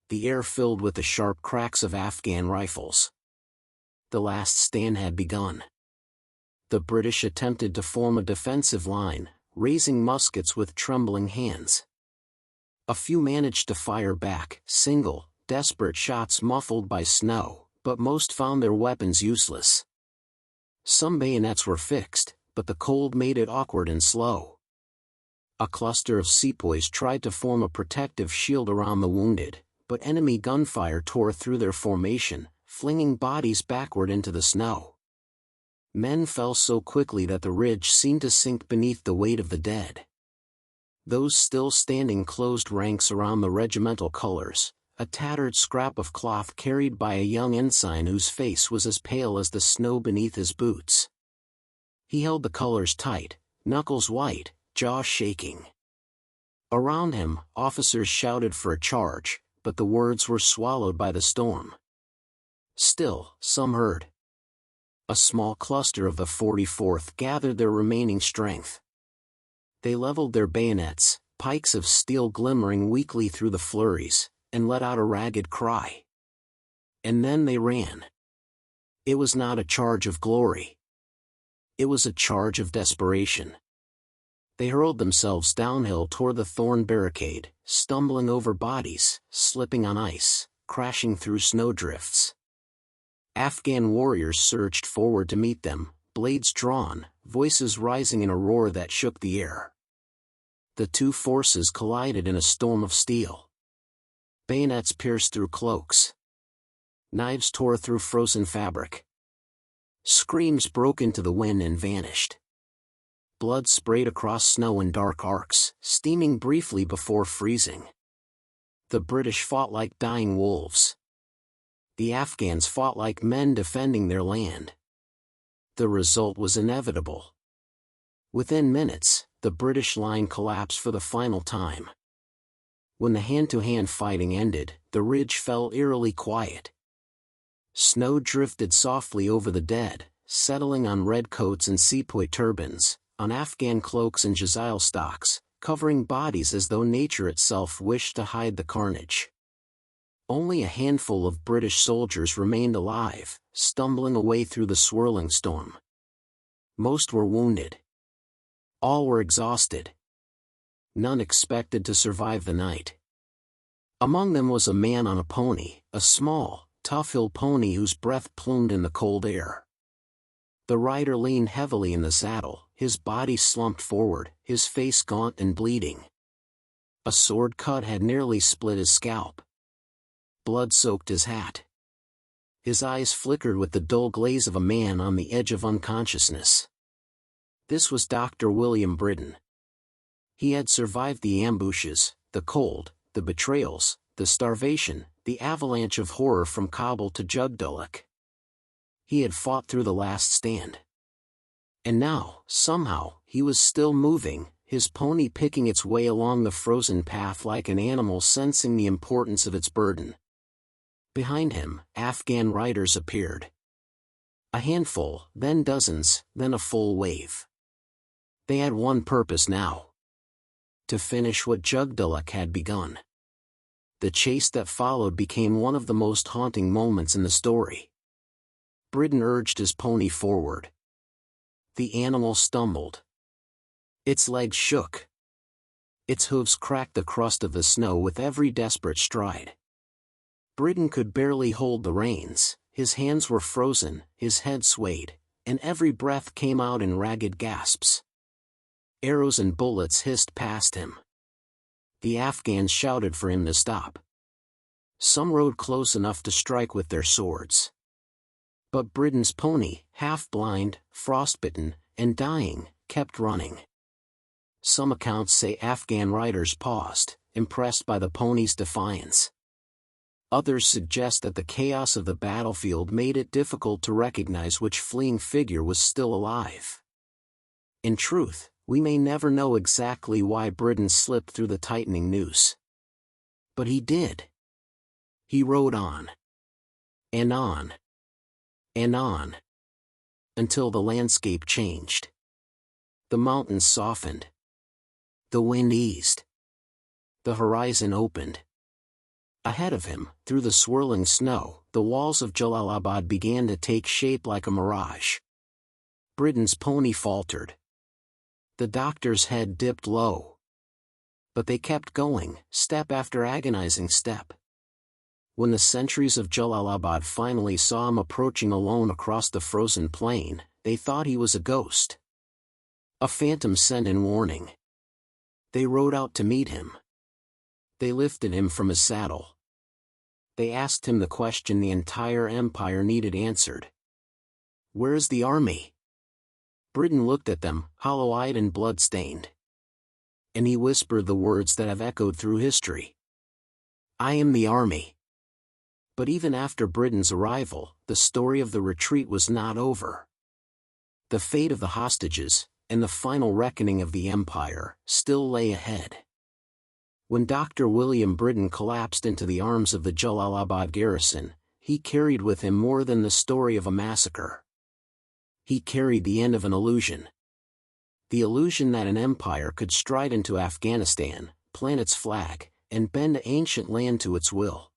The air filled with the sharp cracks of Afghan rifles. The last stand had begun. The British attempted to form a defensive line, raising muskets with trembling hands. A few managed to fire back, single, desperate shots muffled by snow, but most found their weapons useless. Some bayonets were fixed, but the cold made it awkward and slow. A cluster of sepoys tried to form a protective shield around the wounded, but enemy gunfire tore through their formation, flinging bodies backward into the snow. Men fell so quickly that the ridge seemed to sink beneath the weight of the dead. Those still standing closed ranks around the regimental colors, a tattered scrap of cloth carried by a young ensign whose face was as pale as the snow beneath his boots. He held the colors tight, knuckles white, jaw shaking. Around him, officers shouted for a charge, but the words were swallowed by the storm. Still, some heard. A small cluster of the 44th gathered their remaining strength. They leveled their bayonets, pikes of steel glimmering weakly through the flurries, and let out a ragged cry. And then they ran. It was not a charge of glory. It was a charge of desperation. They hurled themselves downhill toward the thorn barricade, stumbling over bodies, slipping on ice, crashing through snowdrifts. Afghan warriors surged forward to meet them, blades drawn, voices rising in a roar that shook the air. The two forces collided in a storm of steel. Bayonets pierced through cloaks. Knives tore through frozen fabric. Screams broke into the wind and vanished. Blood sprayed across snow in dark arcs, steaming briefly before freezing. The British fought like dying wolves. The Afghans fought like men defending their land. The result was inevitable. Within minutes, the British line collapsed for the final time. When the hand-to-hand fighting ended, the ridge fell eerily quiet. Snow drifted softly over the dead, settling on redcoats and sepoy turbans, on Afghan cloaks and Jezile stocks, covering bodies as though nature itself wished to hide the carnage. Only a handful of British soldiers remained alive, stumbling away through the swirling storm. Most were wounded. All were exhausted. None expected to survive the night. Among them was a man on a pony, a small, tough hill pony whose breath plumed in the cold air. The rider leaned heavily in the saddle, his body slumped forward, his face gaunt and bleeding. A sword cut had nearly split his scalp. Blood soaked his hat. His eyes flickered with the dull glaze of a man on the edge of unconsciousness. This was Dr. William Brydon. He had survived the ambushes, the cold, the betrayals, the starvation, the avalanche of horror from Kabul to Jugdulluk. He had fought through the last stand. And now, somehow, he was still moving, his pony picking its way along the frozen path like an animal sensing the importance of its burden. Behind him, Afghan riders appeared. A handful, then dozens, then a full wave. They had one purpose now. To finish what Jugdulluk had begun. The chase that followed became one of the most haunting moments in the story. Brydon urged his pony forward. The animal stumbled. Its legs shook. Its hooves cracked the crust of the snow with every desperate stride. Brydon could barely hold the reins, his hands were frozen, his head swayed, and every breath came out in ragged gasps. Arrows and bullets hissed past him. The Afghans shouted for him to stop. Some rode close enough to strike with their swords. But Brydon's pony, half-blind, frostbitten, and dying, kept running. Some accounts say Afghan riders paused, impressed by the pony's defiance. Others suggest that the chaos of the battlefield made it difficult to recognize which fleeing figure was still alive. In truth, we may never know exactly why Brydon slipped through the tightening noose. But he did. He rode on. And on. And on. Until the landscape changed. The mountains softened. The wind eased. The horizon opened. Ahead of him, through the swirling snow, the walls of Jalalabad began to take shape like a mirage. Brydon's pony faltered. The doctor's head dipped low. But they kept going, step after agonizing step. When the sentries of Jalalabad finally saw him approaching alone across the frozen plain, they thought he was a ghost. A phantom sent in warning. They rode out to meet him. They lifted him from his saddle. They asked him the question the entire empire needed answered. "Where is the army?" Brydon looked at them, hollow-eyed and blood-stained. And he whispered the words that have echoed through history. "I am the army." But even after Brydon's arrival, the story of the retreat was not over. The fate of the hostages, and the final reckoning of the empire, still lay ahead. When Dr. William Brydon collapsed into the arms of the Jalalabad garrison, he carried with him more than the story of a massacre. He carried the end of an illusion. The illusion that an empire could stride into Afghanistan, plant its flag, and bend ancient land to its will.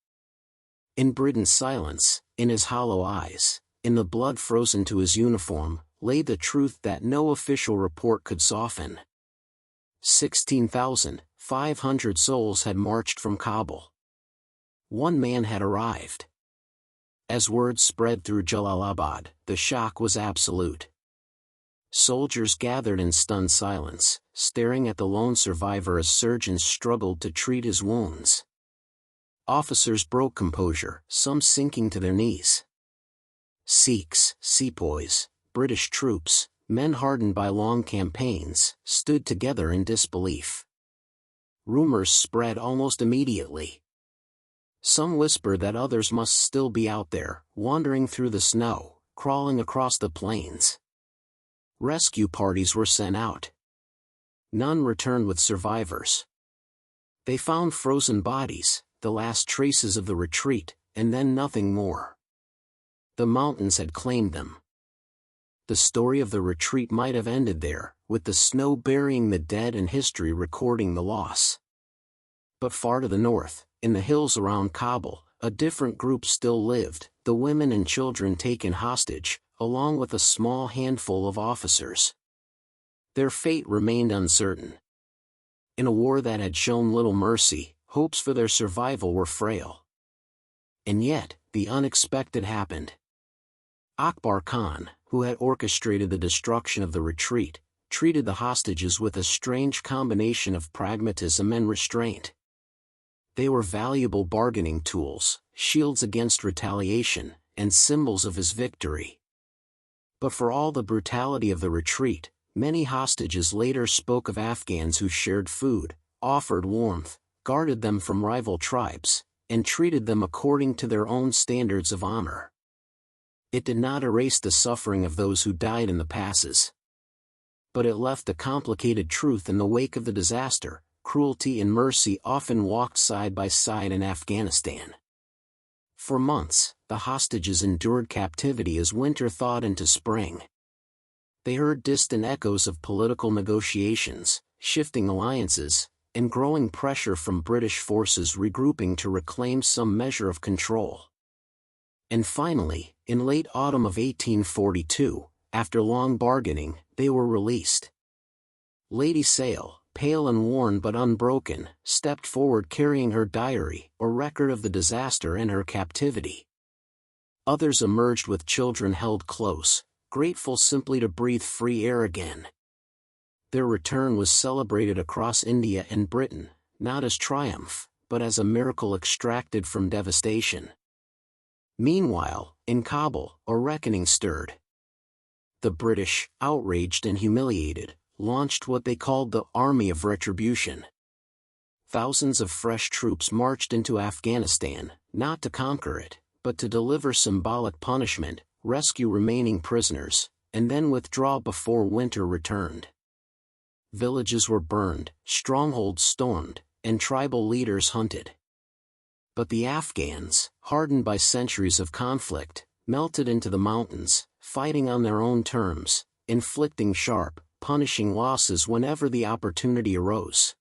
In Brydon's silence, in his hollow eyes, in the blood frozen to his uniform, lay the truth that no official report could soften. 16,500 souls had marched from Kabul. One man had arrived. As word spread through Jalalabad, the shock was absolute. Soldiers gathered in stunned silence, staring at the lone survivor as surgeons struggled to treat his wounds. Officers broke composure, some sinking to their knees. Sikhs, sepoys, British troops, men hardened by long campaigns, stood together in disbelief. Rumors spread almost immediately. Some whispered that others must still be out there, wandering through the snow, crawling across the plains. Rescue parties were sent out. None returned with survivors. They found frozen bodies, the last traces of the retreat, and then nothing more. The mountains had claimed them. The story of the retreat might have ended there, with the snow burying the dead and history recording the loss. But far to the north, in the hills around Kabul, a different group still lived, the women and children taken hostage, along with a small handful of officers. Their fate remained uncertain. In a war that had shown little mercy, hopes for their survival were frail. And yet, the unexpected happened. Akbar Khan, who had orchestrated the destruction of the retreat, treated the hostages with a strange combination of pragmatism and restraint. They were valuable bargaining tools, shields against retaliation, and symbols of his victory. But for all the brutality of the retreat, many hostages later spoke of Afghans who shared food, offered warmth, guarded them from rival tribes, and treated them according to their own standards of honor. It did not erase the suffering of those who died in the passes. But it left a complicated truth in the wake of the disaster: cruelty and mercy often walked side by side in Afghanistan. For months, the hostages endured captivity as winter thawed into spring. They heard distant echoes of political negotiations, shifting alliances, and growing pressure from British forces regrouping to reclaim some measure of control. And finally, in late autumn of 1842, after long bargaining, they were released. Lady Sale, pale and worn but unbroken, stepped forward carrying her diary, a record of the disaster and her captivity. Others emerged with children held close, grateful simply to breathe free air again. Their return was celebrated across India and Britain, not as triumph, but as a miracle extracted from devastation. Meanwhile, in Kabul, a reckoning stirred. The British, outraged and humiliated, launched what they called the Army of Retribution. Thousands of fresh troops marched into Afghanistan, not to conquer it, but to deliver symbolic punishment, rescue remaining prisoners, and then withdraw before winter returned. Villages were burned, strongholds stormed, and tribal leaders hunted. But the Afghans, hardened by centuries of conflict, melted into the mountains, fighting on their own terms, inflicting sharp, punishing losses whenever the opportunity arose.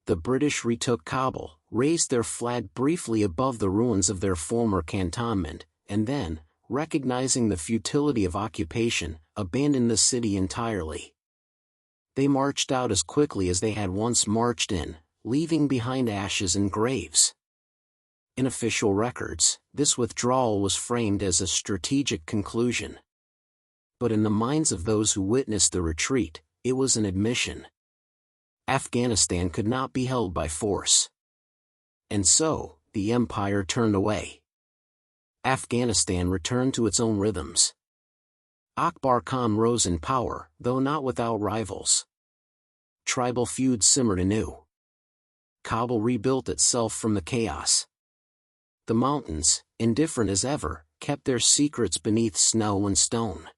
The British retook Kabul, raised their flag briefly above the ruins of their former cantonment, and then, recognizing the futility of occupation, abandoned the city entirely. They marched out as quickly as they had once marched in, leaving behind ashes and graves. In official records, this withdrawal was framed as a strategic conclusion. But in the minds of those who witnessed the retreat, it was an admission. Afghanistan could not be held by force. And so, the empire turned away. Afghanistan returned to its own rhythms. Akbar Khan rose in power, though not without rivals. Tribal feuds simmered anew. Kabul rebuilt itself from the chaos. The mountains, indifferent as ever, kept their secrets beneath snow and stone.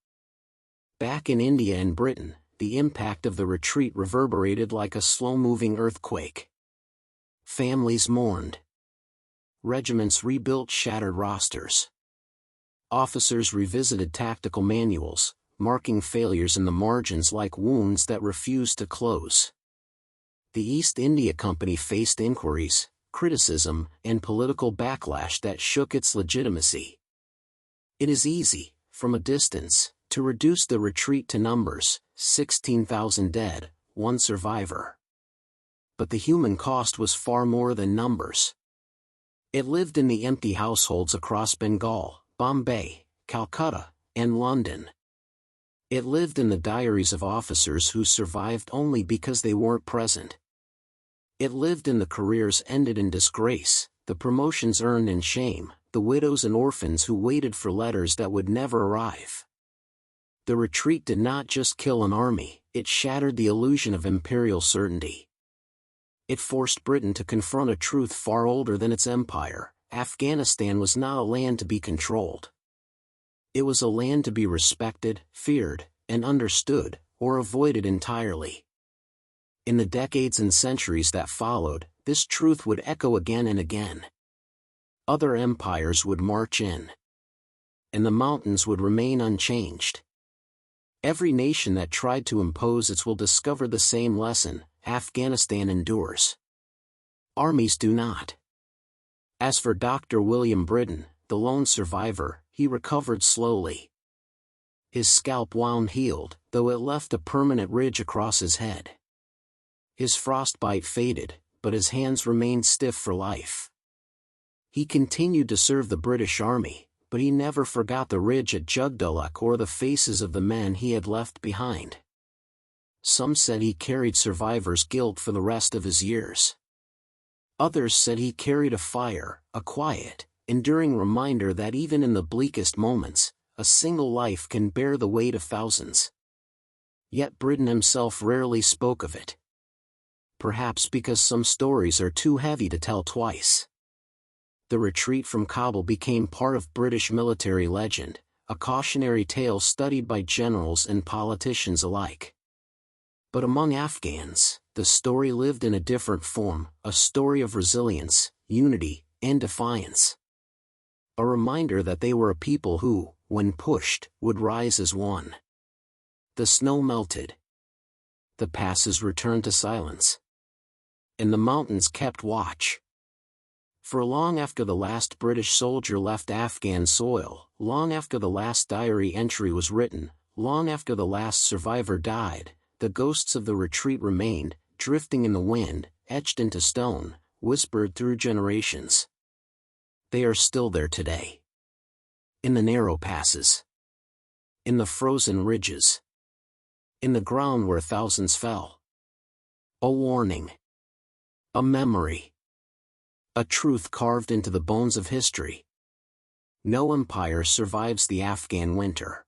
Back in India and Britain, the impact of the retreat reverberated like a slow-moving earthquake. Families mourned. Regiments rebuilt shattered rosters. Officers revisited tactical manuals, marking failures in the margins like wounds that refused to close. The East India Company faced inquiries, criticism, and political backlash that shook its legitimacy. It is easy, from a distance, to reduce the retreat to numbers: 16,000 dead, 1 survivor. But the human cost was far more than numbers. It lived in the empty households across Bengal, Bombay, Calcutta, and London. It lived in the diaries of officers who survived only because they weren't present. It lived in the careers ended in disgrace, the promotions earned in shame, the widows and orphans who waited for letters that would never arrive. The retreat did not just kill an army, it shattered the illusion of imperial certainty. It forced Britain to confront a truth far older than its empire: Afghanistan was not a land to be controlled. It was a land to be respected, feared, and understood, or avoided entirely. In the decades and centuries that followed, this truth would echo again and again. Other empires would march in. And the mountains would remain unchanged. Every nation that tried to impose its will discover the same lesson: Afghanistan endures. Armies do not. As for Dr. William Brydon, the lone survivor, he recovered slowly. His scalp wound healed, though it left a permanent ridge across his head. His frostbite faded, but his hands remained stiff for life. He continued to serve the British Army, but he never forgot the ridge at Jugdulluk or the faces of the men he had left behind. Some said he carried survivor's guilt for the rest of his years. Others said he carried a fire, a quiet, enduring reminder that even in the bleakest moments, a single life can bear the weight of thousands. Yet Brydon himself rarely spoke of it. Perhaps because some stories are too heavy to tell twice. The retreat from Kabul became part of British military legend, a cautionary tale studied by generals and politicians alike. But among Afghans, the story lived in a different form, a story of resilience, unity, and defiance. A reminder that they were a people who, when pushed, would rise as one. The snow melted. The passes returned to silence. And the mountains kept watch. For long after the last British soldier left Afghan soil, long after the last diary entry was written, long after the last survivor died, the ghosts of the retreat remained, drifting in the wind, etched into stone, whispered through generations. They are still there today. In the narrow passes. In the frozen ridges. In the ground where thousands fell. A warning. A memory. A truth carved into the bones of history. No empire survives the Afghan winter.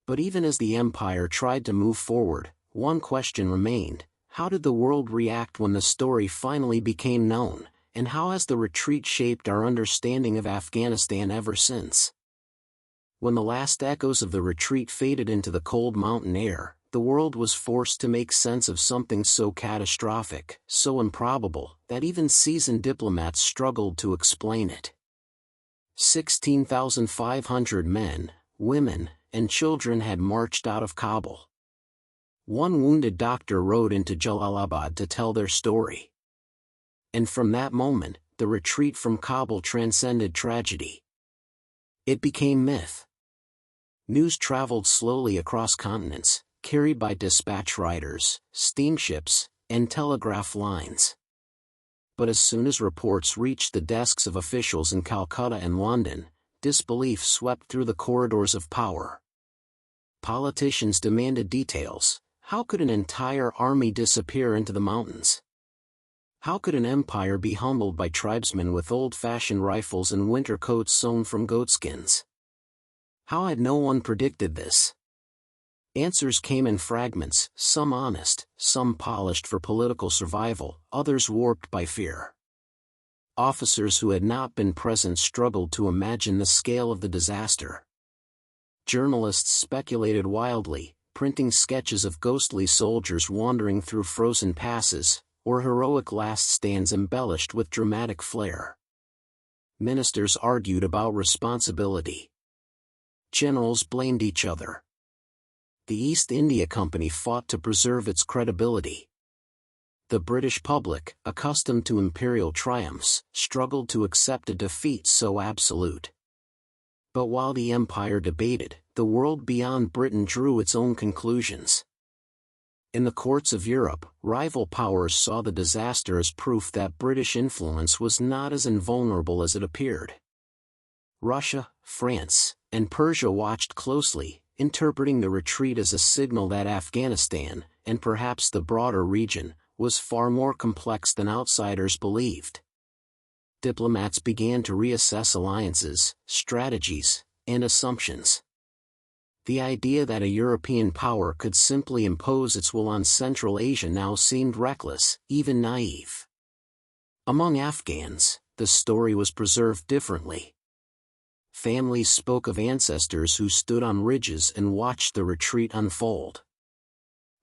But even as the empire tried to move forward, one question remained: how did the world react when the story finally became known? and how has the retreat shaped our understanding of Afghanistan ever since? When the last echoes of the retreat faded into the cold mountain air, the world was forced to make sense of something so catastrophic, so improbable, that even seasoned diplomats struggled to explain it. 16,500 men, women, and children had marched out of Kabul. One wounded doctor rode into Jalalabad to tell their story. And from that moment, the retreat from Kabul transcended tragedy. It became myth. News traveled slowly across continents, carried by dispatch riders, steamships, and telegraph lines. But as soon as reports reached the desks of officials in Calcutta and London, disbelief swept through the corridors of power. Politicians demanded details. How could an entire army disappear into the mountains? How could an empire be humbled by tribesmen with old-fashioned rifles and winter coats sewn from goatskins? How had no one predicted this? Answers came in fragments, some honest, some polished for political survival, others warped by fear. Officers who had not been present struggled to imagine the scale of the disaster. Journalists speculated wildly, printing sketches of ghostly soldiers wandering through frozen passes, or heroic last stands embellished with dramatic flair. Ministers argued about responsibility. Generals blamed each other. The East India Company fought to preserve its credibility. The British public, accustomed to imperial triumphs, struggled to accept a defeat so absolute. But while the empire debated, the world beyond Britain drew its own conclusions. In the courts of Europe, rival powers saw the disaster as proof that British influence was not as invulnerable as it appeared. Russia, France, and Persia watched closely, interpreting the retreat as a signal that Afghanistan, and perhaps the broader region, was far more complex than outsiders believed. Diplomats began to reassess alliances, strategies, and assumptions. The idea that a European power could simply impose its will on Central Asia now seemed reckless, even naive. Among Afghans, the story was preserved differently. Families spoke of ancestors who stood on ridges and watched the retreat unfold.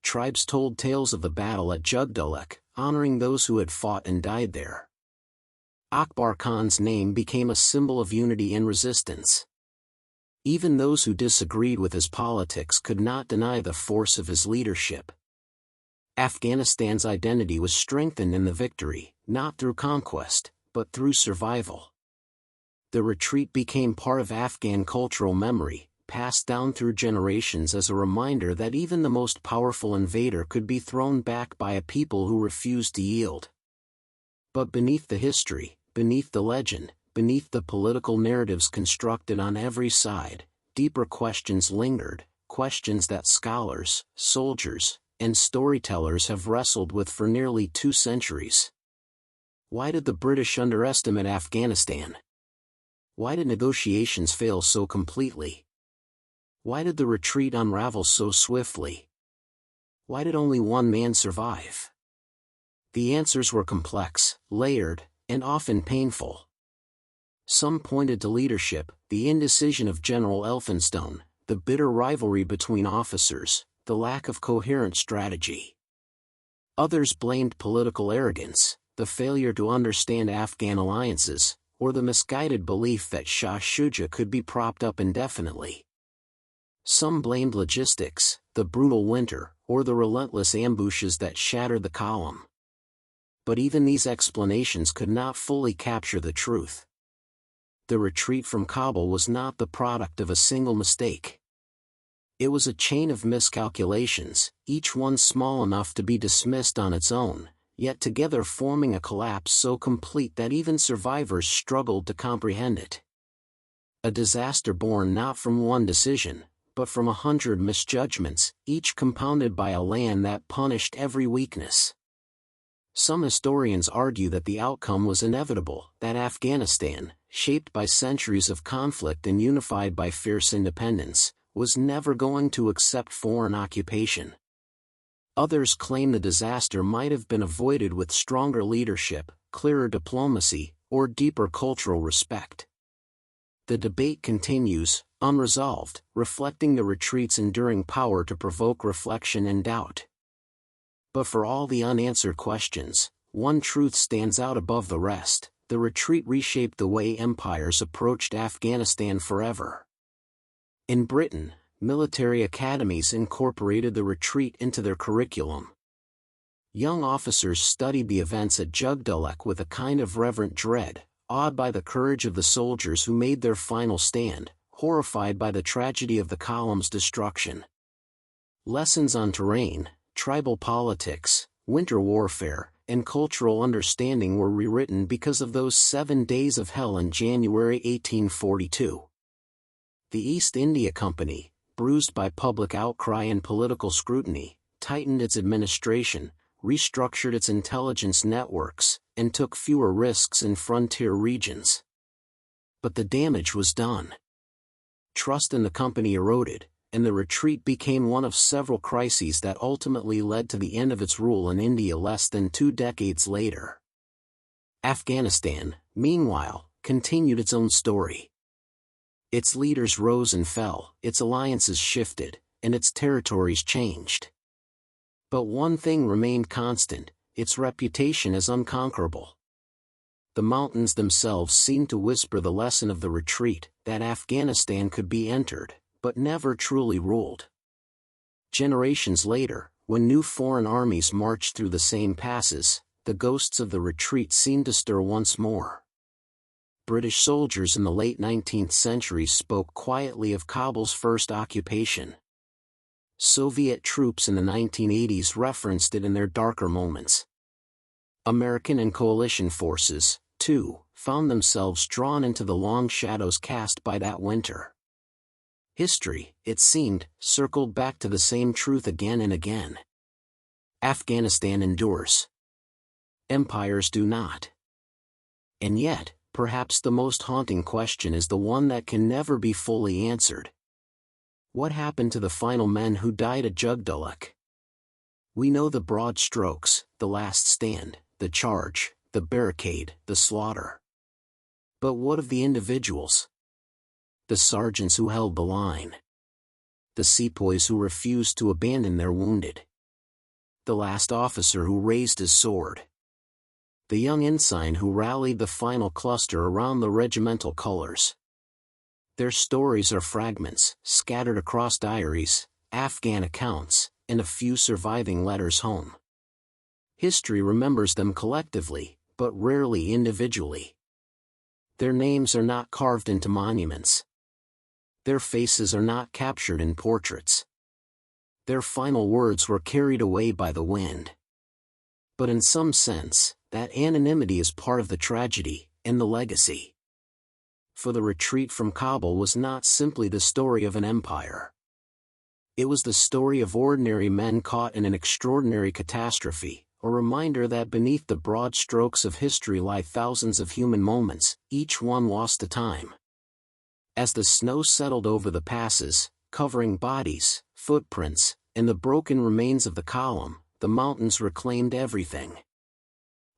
Tribes told tales of the battle at Jugdalek, honoring those who had fought and died there. Akbar Khan's name became a symbol of unity and resistance. Even those who disagreed with his politics could not deny the force of his leadership. Afghanistan's identity was strengthened in the victory, not through conquest, but through survival. The retreat became part of Afghan cultural memory, passed down through generations as a reminder that even the most powerful invader could be thrown back by a people who refused to yield. But beneath the history, beneath the legend, beneath the political narratives constructed on every side, deeper questions lingered, questions that scholars, soldiers, and storytellers have wrestled with for nearly 2 centuries. Why did the British underestimate Afghanistan? Why did negotiations fail so completely? Why did the retreat unravel so swiftly? Why did only one man survive? The answers were complex, layered, and often painful. Some pointed to leadership, the indecision of General Elphinstone, the bitter rivalry between officers, the lack of coherent strategy. Others blamed political arrogance, the failure to understand Afghan alliances, or the misguided belief that Shah Shuja could be propped up indefinitely. Some blamed logistics, the brutal winter, or the relentless ambushes that shattered the column. But even these explanations could not fully capture the truth. The retreat from Kabul was not the product of a single mistake. It was a chain of miscalculations, each one small enough to be dismissed on its own, yet together forming a collapse so complete that even survivors struggled to comprehend it. A disaster born not from one decision, but from 100 misjudgments, each compounded by a land that punished every weakness. Some historians argue that the outcome was inevitable, that Afghanistan, shaped by centuries of conflict and unified by fierce independence, was never going to accept foreign occupation. Others claim the disaster might have been avoided with stronger leadership, clearer diplomacy, or deeper cultural respect. The debate continues, unresolved, reflecting the retreat's enduring power to provoke reflection and doubt. But for all the unanswered questions, one truth stands out above the rest: the retreat reshaped the way empires approached Afghanistan forever. In Britain, military academies incorporated the retreat into their curriculum. Young officers studied the events at Jugdulluk with a kind of reverent dread, awed by the courage of the soldiers who made their final stand, horrified by the tragedy of the column's destruction. Lessons on terrain, tribal politics, winter warfare, and cultural understanding were rewritten because of those 7 days of hell in January 1842. The East India Company, bruised by public outcry and political scrutiny, tightened its administration, restructured its intelligence networks, and took fewer risks in frontier regions. But the damage was done. Trust in the company eroded, and the retreat became one of several crises that ultimately led to the end of its rule in India less than 2 decades later. Afghanistan, meanwhile, continued its own story. Its leaders rose and fell, its alliances shifted, and its territories changed. But one thing remained constant: its reputation as unconquerable. The mountains themselves seemed to whisper the lesson of the retreat, that Afghanistan could be entered, but never truly ruled. Generations later, when new foreign armies marched through the same passes, the ghosts of the retreat seemed to stir once more. British soldiers in the late 19th century spoke quietly of Kabul's first occupation. Soviet troops in the 1980s referenced it in their darker moments. American and coalition forces, too, found themselves drawn into the long shadows cast by that winter. History, it seemed, circled back to the same truth again and again. Afghanistan endures. Empires do not. And yet, perhaps the most haunting question is the one that can never be fully answered. What happened to the final men who died at Jugdulluk? We know the broad strokes: the last stand, the charge, the barricade, the slaughter. But what of the individuals? The sergeants who held the line. The sepoys who refused to abandon their wounded. The last officer who raised his sword. The young ensign who rallied the final cluster around the regimental colors. Their stories are fragments, scattered across diaries, Afghan accounts, and a few surviving letters home. History remembers them collectively, but rarely individually. Their names are not carved into monuments. Their faces are not captured in portraits. Their final words were carried away by the wind. But in some sense, that anonymity is part of the tragedy, and the legacy. For the retreat from Kabul was not simply the story of an empire. It was the story of ordinary men caught in an extraordinary catastrophe, a reminder that beneath the broad strokes of history lie thousands of human moments, each one lost to time. As the snow settled over the passes, covering bodies, footprints, and the broken remains of the column, the mountains reclaimed everything.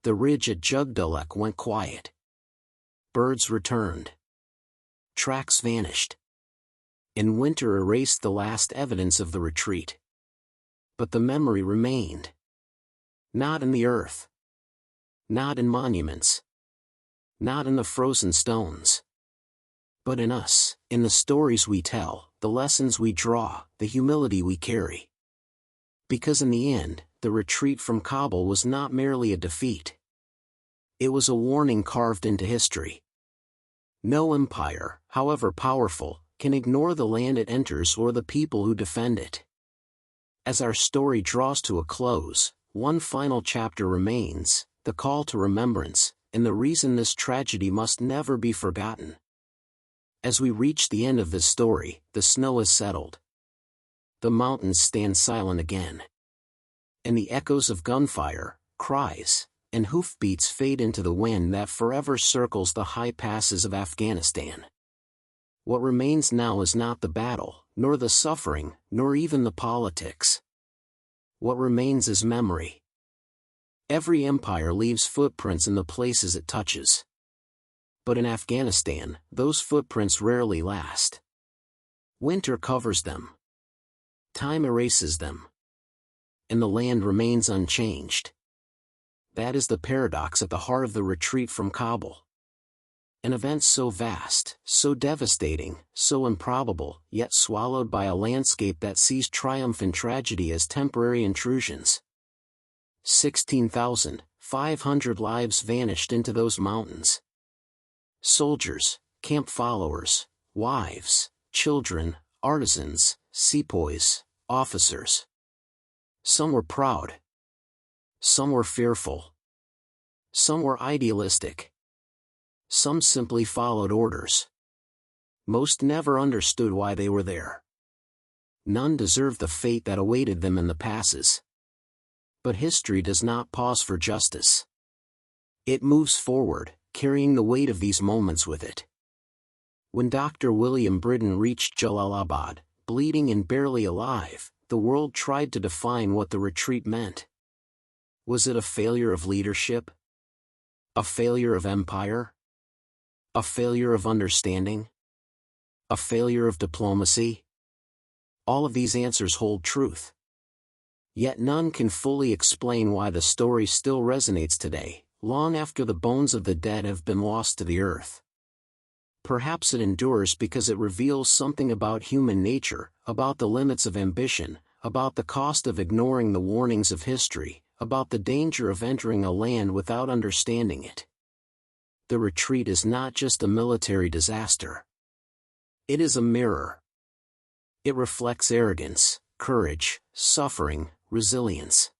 The ridge at Jugdulluk went quiet. Birds returned. Tracks vanished. And winter erased the last evidence of the retreat. But the memory remained. Not in the earth. Not in monuments. Not in the frozen stones. But in us, in the stories we tell, the lessons we draw, the humility we carry. Because in the end, the retreat from Kabul was not merely a defeat. It was a warning carved into history. No empire, however powerful, can ignore the land it enters or the people who defend it. As our story draws to a close, one final chapter remains: the call to remembrance, and the reason this tragedy must never be forgotten. As we reach the end of this story, the snow has settled. The mountains stand silent again. And the echoes of gunfire, cries, and hoofbeats fade into the wind that forever circles the high passes of Afghanistan. What remains now is not the battle, nor the suffering, nor even the politics. What remains is memory. Every empire leaves footprints in the places it touches. But in Afghanistan, those footprints rarely last. Winter covers them. Time erases them. And the land remains unchanged. That is the paradox at the heart of the retreat from Kabul. An event so vast, so devastating, so improbable, yet swallowed by a landscape that sees triumph and tragedy as temporary intrusions. 16,500 lives vanished into those mountains. Soldiers, camp followers, wives, children, artisans, sepoys, officers. Some were proud. Some were fearful. Some were idealistic. Some simply followed orders. Most never understood why they were there. None deserved the fate that awaited them in the passes. But history does not pause for justice. It moves forward, carrying the weight of these moments with it. When Dr. William Brydon reached Jalalabad, bleeding and barely alive, the world tried to define what the retreat meant. Was it a failure of leadership? A failure of empire? A failure of understanding? A failure of diplomacy? All of these answers hold truth. Yet none can fully explain why the story still resonates today, long after the bones of the dead have been lost to the earth. Perhaps it endures because it reveals something about human nature, about the limits of ambition, about the cost of ignoring the warnings of history, about the danger of entering a land without understanding it. The retreat is not just a military disaster. It is a mirror. It reflects arrogance, courage, suffering, resilience.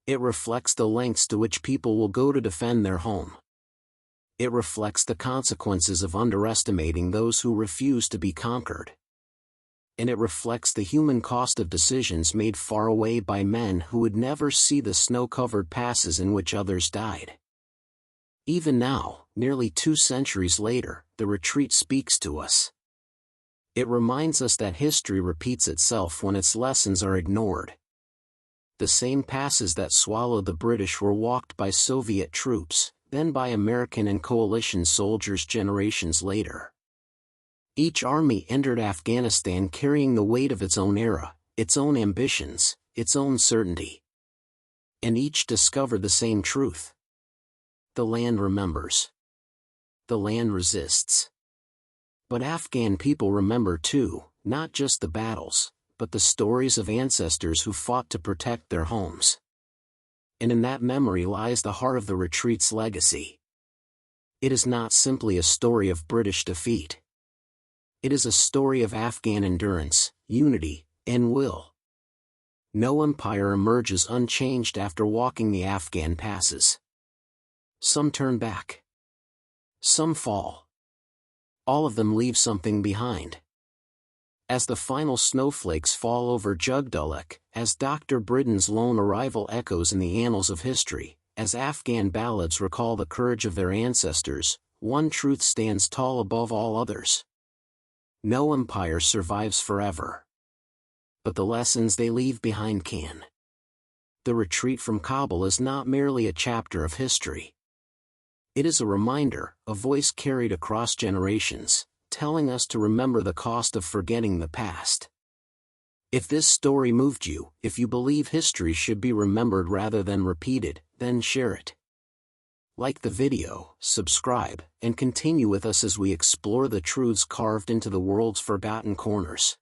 It reflects the lengths to which people will go to defend their home. It reflects the consequences of underestimating those who refuse to be conquered. And it reflects the human cost of decisions made far away by men who would never see the snow-covered passes in which others died. Even now, nearly 2 centuries later, the retreat speaks to us. It reminds us that history repeats itself when its lessons are ignored. The same passes that swallowed the British were walked by Soviet troops, then by American and coalition soldiers generations later. Each army entered Afghanistan carrying the weight of its own era, its own ambitions, its own certainty. And each discovered the same truth. The land remembers. The land resists. But Afghan people remember too, not just the battles, but the stories of ancestors who fought to protect their homes. And in that memory lies the heart of the retreat's legacy. It is not simply a story of British defeat. It is a story of Afghan endurance, unity, and will. No empire emerges unchanged after walking the Afghan passes. Some turn back. Some fall. All of them leave something behind. As the final snowflakes fall over Jugdulluk, as Dr. Brydon's lone arrival echoes in the annals of history, as Afghan ballads recall the courage of their ancestors, one truth stands tall above all others. No empire survives forever. But the lessons they leave behind can. The retreat from Kabul is not merely a chapter of history. It is a reminder, a voice carried across generations, telling us to remember the cost of forgetting the past. If this story moved you, if you believe history should be remembered rather than repeated, then share it. Like the video, subscribe, and continue with us as we explore the truths carved into the world's forgotten corners.